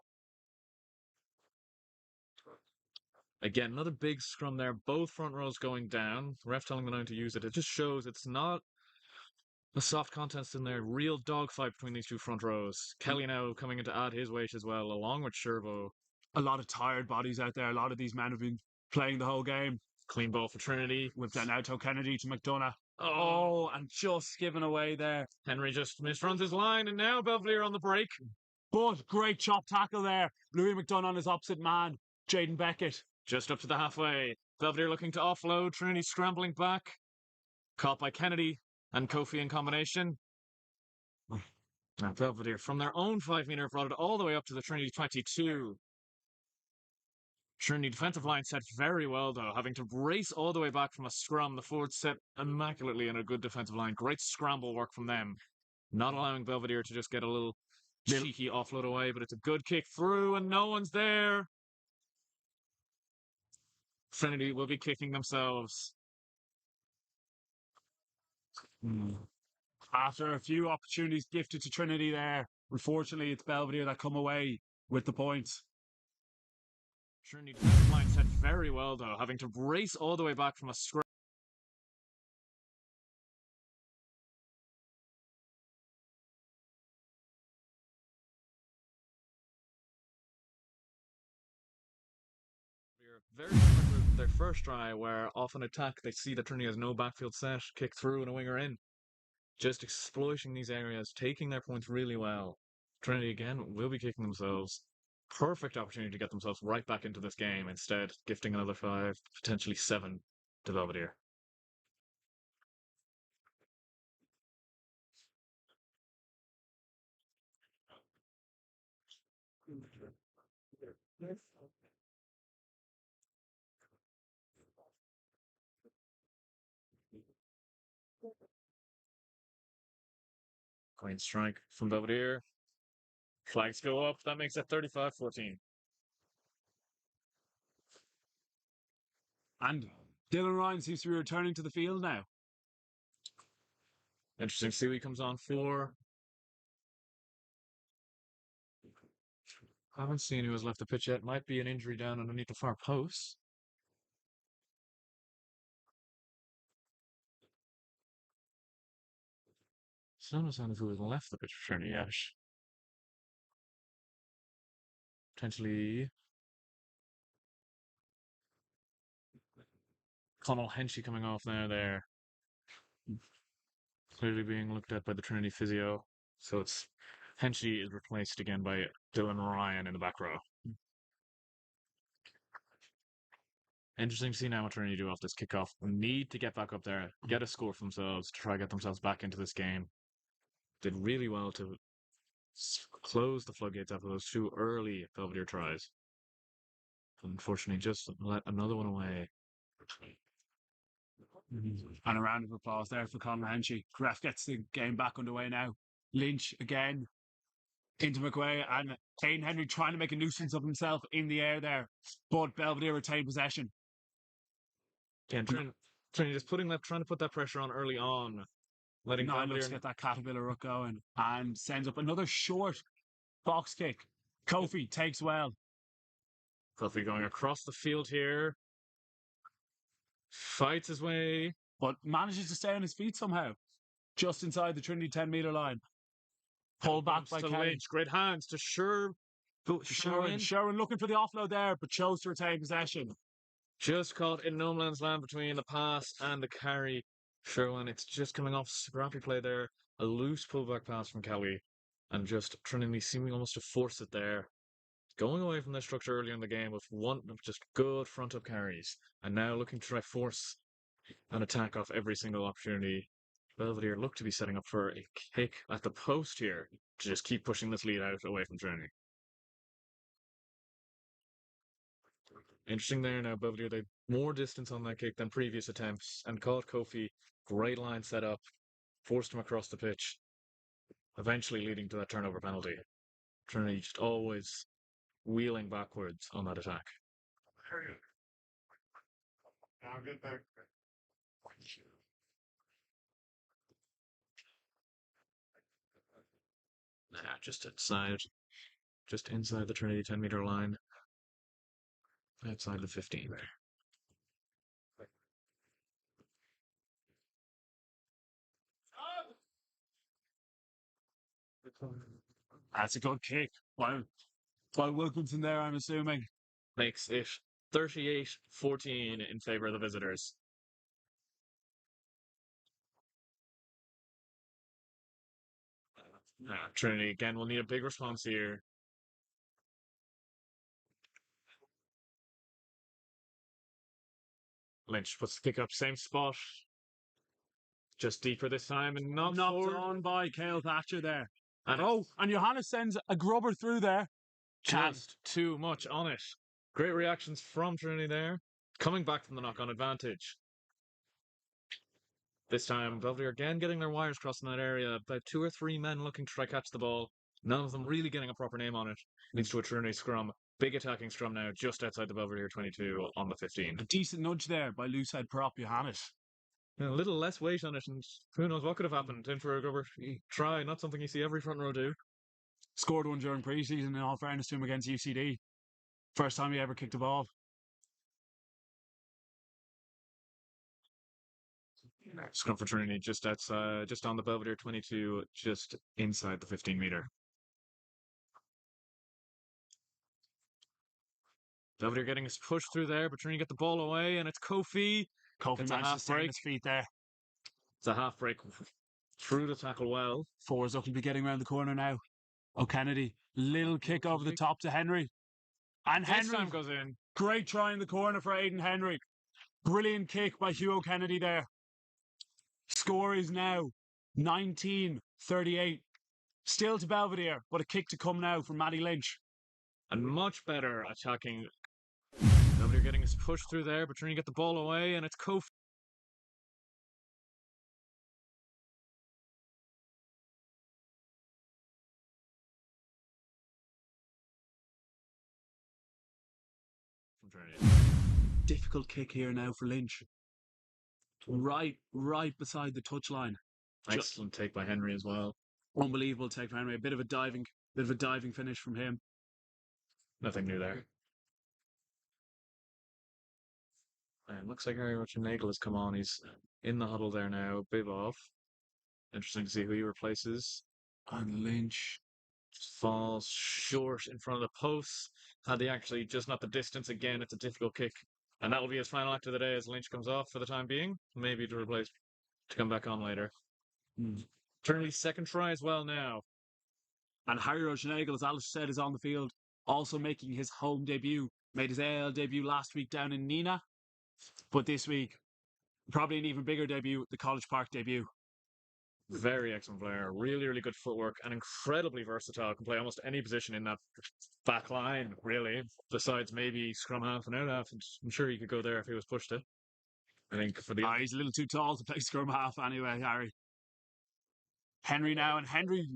Again, another big scrum there. Both front rows going down. Ref telling the 9 to use it. It just shows it's not a soft contest in there. Real dogfight between these two front rows. Kelly now coming in to add his weight as well, along with Sherbo. A lot of tired bodies out there. A lot of these men have been playing the whole game. Clean ball for Trinity. With that now to Kennedy to McDonough. Oh, and just giving away there. Henry just misruns his line, and now Belvedere on the break. But great chop tackle there. Louis McDonough on his opposite man, Jaden Beckett. Just up to the halfway. Belvedere looking to offload. Trinity scrambling back. Caught by Kennedy and Kofi in combination. And Belvedere from their own 5 metre brought it all the way up to the Trinity 22. Trinity defensive line set very well, though, having to race all the way back from a scrum. The forwards set immaculately in a good defensive line. Great scramble work from them. Not allowing Belvedere to just get a little cheeky offload away, but it's a good kick through, and no one's there. Trinity will be kicking themselves. After a few opportunities gifted to Trinity there, unfortunately, it's Belvedere that come away with the points. Trinity defensive line set very well, though, having to race all the way back from a scrum. Very different with their first try, where off an attack they see that Trinity has no backfield set, kick through and a winger in. Just exploiting these areas, taking their points really well. Trinity again will be kicking themselves. Perfect opportunity to get themselves right back into this game. Instead, gifting another 5, potentially 7 to Belvedere. Clean strike from Belvedere. Flags go up. That makes it 35-14. And Dylan Ryan seems to be returning to the field now. Interesting. Suey comes on for. Haven't seen who has left the pitch yet. Might be an injury down underneath the far post. Still no sign of who has left the pitch for Trinity yet. Potentially Connell Henchy coming off now there. Clearly being looked at by the Trinity physio. So it's Henchy is replaced again by Dylan Ryan in the back row. Interesting to see now what Trinity do off this kickoff. We need to get back up there, get a score for themselves, to try to get themselves back into this game. Did really well to close the floodgates after those 2 early Belvedere tries. Unfortunately, just let another one away. And a round of applause there for Conor Henchy. Ref gets the game back underway now. Lynch again into McQuay, and Kane Henry trying to make a nuisance of himself in the air there, but Belvedere retained possession. Yeah, Trinity just trying to put that pressure on early on, letting Now looks Belvedere to get that caterpillar ruck going and sends up another short box kick. Kofi takes well. Coffee going across the field here. Fights his way. But manages to stay on his feet somehow. Just inside the Trinity 10-meter line. Pulled back by to Kelly. Lynch. Great hands to Sherwin. Sherwin looking for the offload there, but chose to retain possession. Just caught in no man's land between the pass and the carry. Sherwin, it's just coming off scrappy play there. A loose pullback pass from Kelly. And just Trinity seeming almost to force it there. Going away from their structure earlier in the game with one just good front up carries. And now looking to try force an attack off every single opportunity. Belvedere look to be setting up for a kick at the post here to just keep pushing this lead out away from Trinity. Interesting there now, Belvedere. They more distance on that kick than previous attempts and caught Kofi. Great line set up, forced him across the pitch, eventually leading to that turnover penalty. Trinity just always wheeling backwards on that attack. Now get back. Just inside the Trinity 10-meter line, outside the 15 there. That's a good kick. Wow. By Wilkinson there, I'm assuming. Makes it 38-14 in favor of the visitors. Trinity again will need a big response here. Lynch puts the kick up, same spot. Just deeper this time and knocked on by Cale Thatcher there. And And Johannes sends a grubber through there. just too much on it. Great reactions from Trinity there. Coming back from the knock-on advantage. This time, Belvedere again getting their wires crossed in that area. About 2 or 3 men looking to try catch the ball. None of them really getting a proper name on it. Leads to a Trinity scrum. Big attacking scrum now, just outside the Belvedere 22 on the 15. A decent nudge there by loose head prop Johannes. A little less weight on it, and who knows what could have happened. In for a rubber try, not something you see every front row do. Scored one during pre-season, in all fairness to him, against UCD. First time he ever kicked a ball. Scrum for Trinity just outside, just on the Belvedere 22, just inside the 15-meter. Belvedere getting his push through there, but Trinity get the ball away, and it's Kofi. Kofi managed to stay on his feet there. It's a half break through the tackle well. Fours up will be getting around the corner now. O'Kennedy, little kick over the top to Henry. And This Henry time goes in. great try in the corner for Aidan Henry. Brilliant kick by Hugh O'Kennedy there. Score is now 19-38. Still to Belvedere, but a kick to come now from Matty Lynch. And much better attacking. Belvedere getting his push through there, but Trinity get the ball away, and it's Kofi. Difficult kick here now for Lynch. Right beside the touchline. Excellent take by Henry as well. Unbelievable take for Henry. A bit of a diving finish from him. Nothing new there. And looks like Harry Rochenagel has come on. He's in the huddle there now. Bib off. Interesting to see who he replaces. And Lynch Falls short in front of the posts. Had he actually just not the distance again, it's a difficult kick. And that will be his final act of the day as Lynch comes off for the time being. Maybe to come back on later. Trinity's second try as well now. and Harry Rochenagel, as Alice said, is on the field, also making his home debut. Made his AIL debut last week down in Nina, but this week, probably an even bigger debut, the College Park debut. Very excellent player. Really, really good footwork and incredibly versatile. Can play almost any position in that back line, really. Besides maybe scrum half and out half. I'm sure he could go there if he was pushed it. I think for the... He's a little too tall to play scrum half anyway, Harry. Henry now, and Henry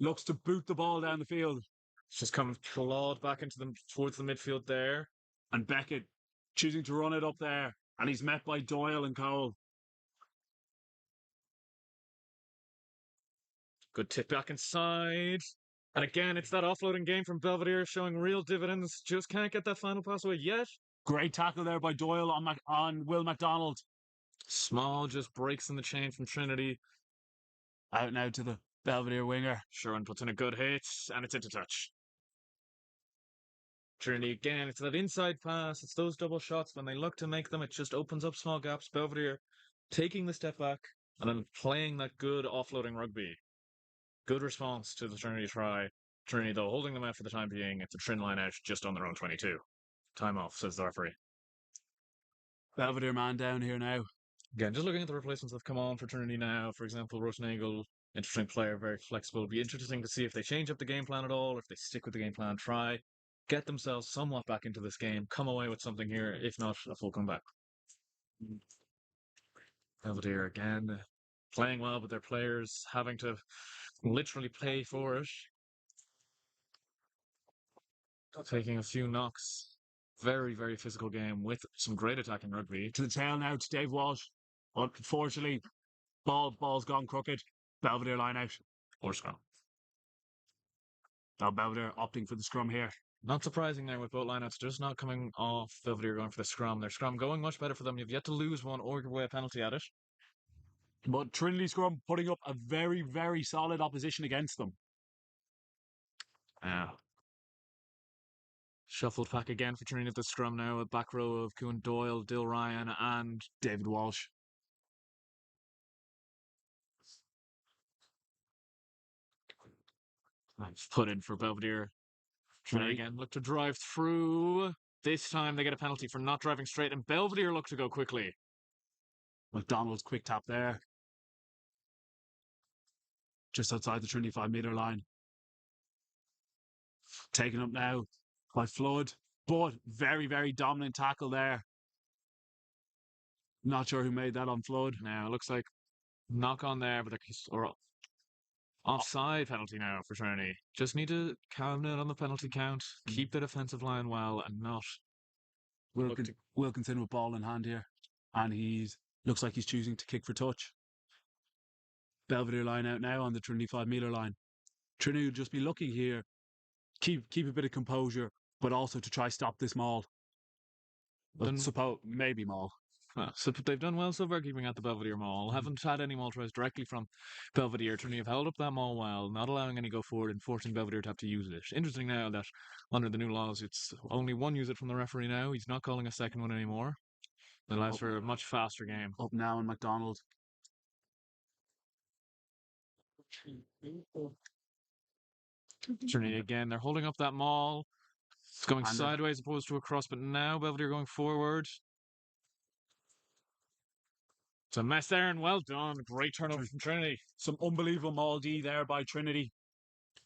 looks to boot the ball down the field. It's just come clawed back into them towards the midfield there. And Beckett choosing to run it up there. And he's met by Doyle and Cole. Good tip back inside. And again, it's that offloading game from Belvedere showing real dividends. Just can't get that final pass away yet. Great tackle there by Doyle on Will McDonald. Small just breaks in the chain from Trinity. Out now to the Belvedere winger. Sherwin puts in a good hit, and it's into touch. Trinity again, it's that inside pass. It's those double shots. When they look to make them, it just opens up small gaps. Belvedere taking the step back and then playing that good offloading rugby. Good response to the Trinity try. Trinity, though, holding them out for the time being. It's a Trin line out just on their own 22. Time off, says the referee. Belvedere man down here now. Again, just looking at the replacements that have come on for Trinity now. For example, Rosenagel, interesting player, very flexible. It'll be interesting to see if they change up the game plan at all, if they stick with the game plan, try, get themselves somewhat back into this game, come away with something here, if not, a full comeback. Belvedere again, playing well, but their players having to literally play for it. Taking a few knocks. Very, very physical game with some great attacking rugby. To the tail now to Dave Walsh. Unfortunately, ball's gone crooked. Belvedere line out. Or scrum. Now Belvedere opting for the scrum here. Not surprising there with both lineouts just not coming off. Belvedere going for the scrum. Their scrum going much better for them. You've yet to lose one or give away a penalty at it. But Trinity scrum putting up a very, very solid opposition against them. Yeah. Shuffled back again for Trinity at the scrum now. A back row of Kuhn Doyle, Dill Ryan, and David Walsh. Put in for Belvedere. Trinity again look to drive through. This time they get a penalty for not driving straight, and Belvedere look to go quickly. McDonald's quick tap there. Just outside the 25-metre line. Taken up now by Flood, but very, very dominant tackle there. Not sure who made that on Flood. Now, it looks like knock on there, but or offside penalty now for Trinity. Just need to calm it on the penalty count, keep the defensive line well, and not Wilkinson with ball in hand here, and looks like he's choosing to kick for touch. Belvedere line out now on the 25-metre line. Trinity will just be looking here, keep a bit of composure, but also to try stop this maul. Maybe maul. So they've done well so far keeping out the Belvedere maul. Haven't had any maul tries directly from Belvedere. Trinity have held up that maul well, not allowing any go forward and forcing Belvedere to have to use it. Interesting now that under the new laws, it's only one use it from the referee now. He's not calling a second one anymore. That allows for a much faster game. Up now in McDonald. Trinity again, they're holding up that maul. It's going sideways opposed to across, but now Belvedere going forward. It's a mess there, and well done. Great turnover from Trinity. Some unbelievable maul D there by Trinity.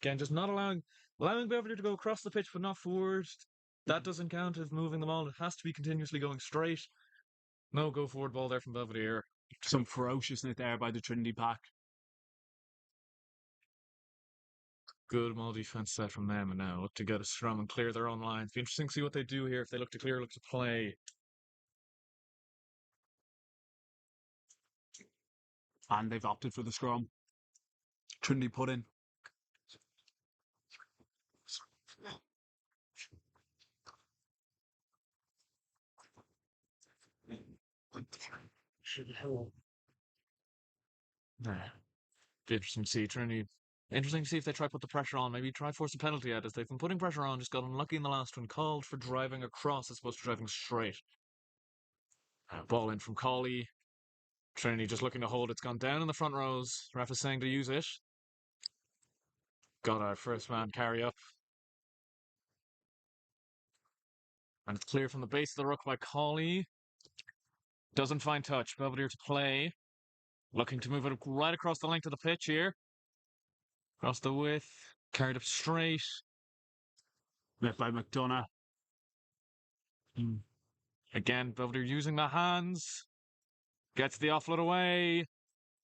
Again, just not allowing Belvedere to go across the pitch, but not forward. That doesn't count as moving the maul. It has to be continuously going straight. No go forward ball there from Belvedere. Some ferociousness there by the Trinity pack. Good maul defense set from them, and now look to get a scrum and clear their own lines. Be interesting to see what they do here. If they look to clear, look to play. And they've opted for the scrum. Trinity put in. Be interesting to see Trinity. Interesting to see if they try to put the pressure on. Maybe try to force a penalty out as they've been putting pressure on. Just got unlucky in the last one. Called for driving across as opposed to driving straight. Ball in from Colley. Trinity just looking to hold. It's gone down in the front rows. Ref is saying to use it. Got our first man carry up. And it's clear from the base of the ruck by Colley. Doesn't find touch. Belvedere to play. Looking to move it right across the length of the pitch here. Across the width. Carried up straight. Met by McDonough. Again, Belvedere using the hands. Gets the offload away.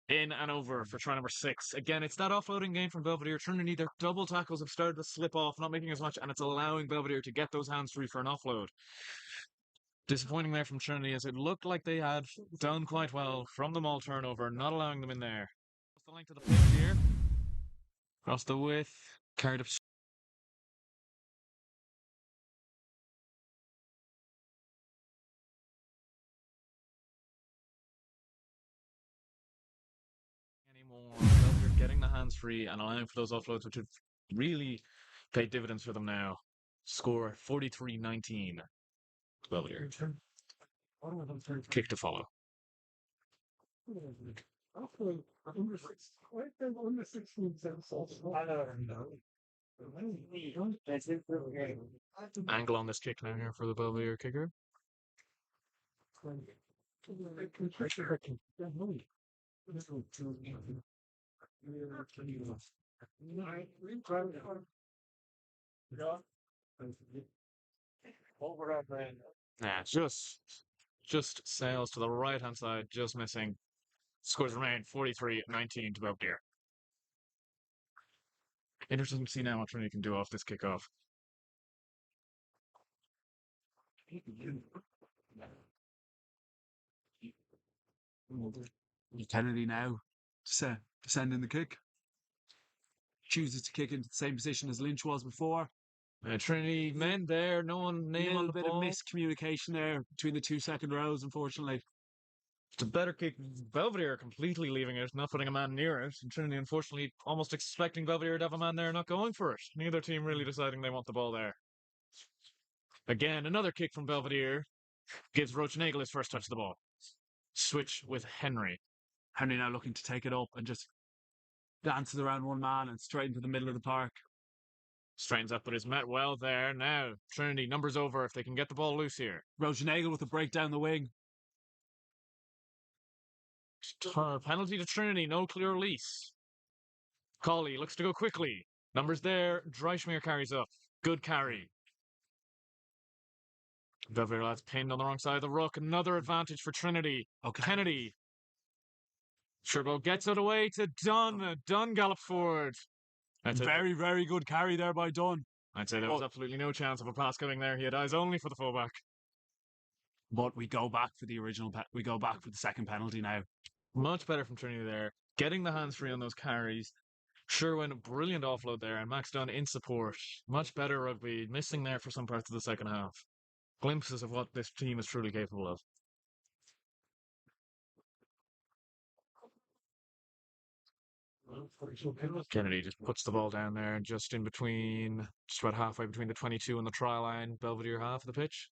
In and over for try number 6. Again, it's that offloading game from Belvedere. Trinity, their double tackles have started to slip off, not making as much, and it's allowing Belvedere to get those hands free for an offload. Disappointing there from Trinity, as it looked like they had done quite well from the maul turnover, not allowing them in there. The length of the pitch here. Across the width. Carried up anymore. Belvedere getting the hands free and allowing for those offloads, which have really paid dividends for them now. Score 43-19. Belvedere. Kick to follow. Angle on this kick now here for the Belvedere kicker. Nah, just sails to the right hand side, just missing. Scores remain 43-19 to Belvedere. Interesting to see now what Trinity can do off this kickoff. Kennedy now descending the kick. Chooses to kick into the same position as Lynch was before. Trinity men there, no one name on the bit ball. of miscommunication there between the two second rows, unfortunately. It's a better kick. Belvedere completely leaving it, not putting a man near it. And Trinity, unfortunately, almost expecting Belvedere to have a man there, not going for it. Neither team really deciding they want the ball there. Again, another kick from Belvedere gives Rochenagel his first touch of the ball. Switch with Henry. Henry now looking to take it up and just dances around one man and straight into the middle of the park. Straightens up, but is met well there. Now, Trinity, numbers over if they can get the ball loose here. Rochenagel with a break down the wing. Penalty to Trinity, no clear release. Colley looks to go quickly. Numbers there. Dreischmeier carries up. Good carry. Belvedere lads pinned on the wrong side of the ruck. Another advantage for Trinity. Okay. Kennedy. Sherbo gets it away to Dunn. Dunn gallops forward. That's Very, very good carry there by Dunn. I'd say there was absolutely no chance of a pass coming there. He had eyes only for the fullback. But we go back for the original. We go back for the second penalty now. Much better from Trinity there. Getting the hands free on those carries. Sherwin, brilliant offload there. And Max Dunn in support. Much better rugby. Missing there for some parts of the second half. Glimpses of what this team is truly capable of. Kennedy just puts the ball down there, just in between, just about halfway between the 22 and the try line, Belvedere half of the pitch.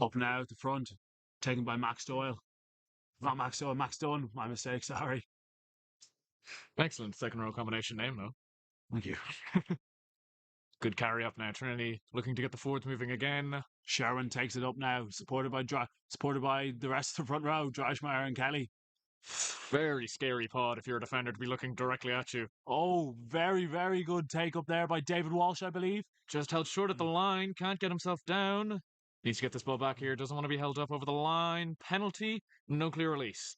Up now at the front, taken by Max Doyle. Not Max Doyle, Max Dunn. My mistake, sorry. Excellent second row combination name, though. Thank you. Good carry up now. Trinity looking to get the forwards moving again. Sherwin takes it up now, supported by the rest of the front row, Dreischmeier and Kelly. Very scary pod if you're a defender to be looking directly at you. Oh, very, very good take up there by David Walsh, I believe. Just held short at the line, can't get himself down. Needs to get this ball back here, doesn't want to be held up over the line. Penalty, no clear release.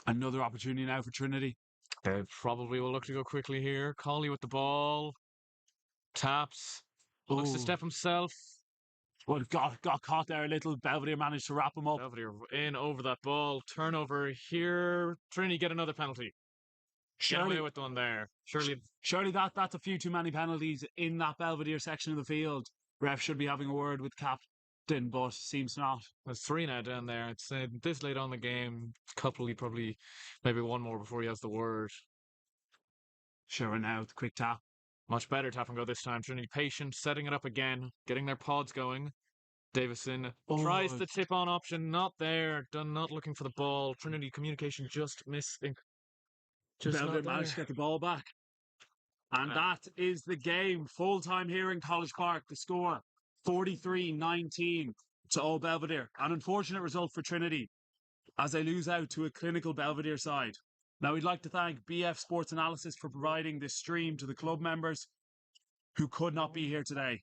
Another opportunity now for Trinity. They probably will look to go quickly here. Colley with the ball. Taps. Looks to step himself. Well, got caught there a little. Belvedere managed to wrap him up. Belvedere in over that ball. Turnover here. Trinity get another penalty. Surely with one there. Surely that's a few too many penalties in that Belvedere section of the field. Ref should be having a word with captain, but seems not. There's 3 now down there. It's this late on the game. Couple, probably maybe one more before he has the word. Sure, now the quick tap. Much better tap and go this time. Trinity patient, setting it up again, getting their pods going. Davison tries the tip on option, not there. Dunn not looking for the ball. Trinity communication just missing. Belvedere managed to get the ball back. And that is the game. Full time here in College Park. The score 43-19 to Old Belvedere. An unfortunate result for Trinity as they lose out to a clinical Belvedere side. Now, we'd like to thank BF Sports Analysis for providing this stream to the club members who could not be here today.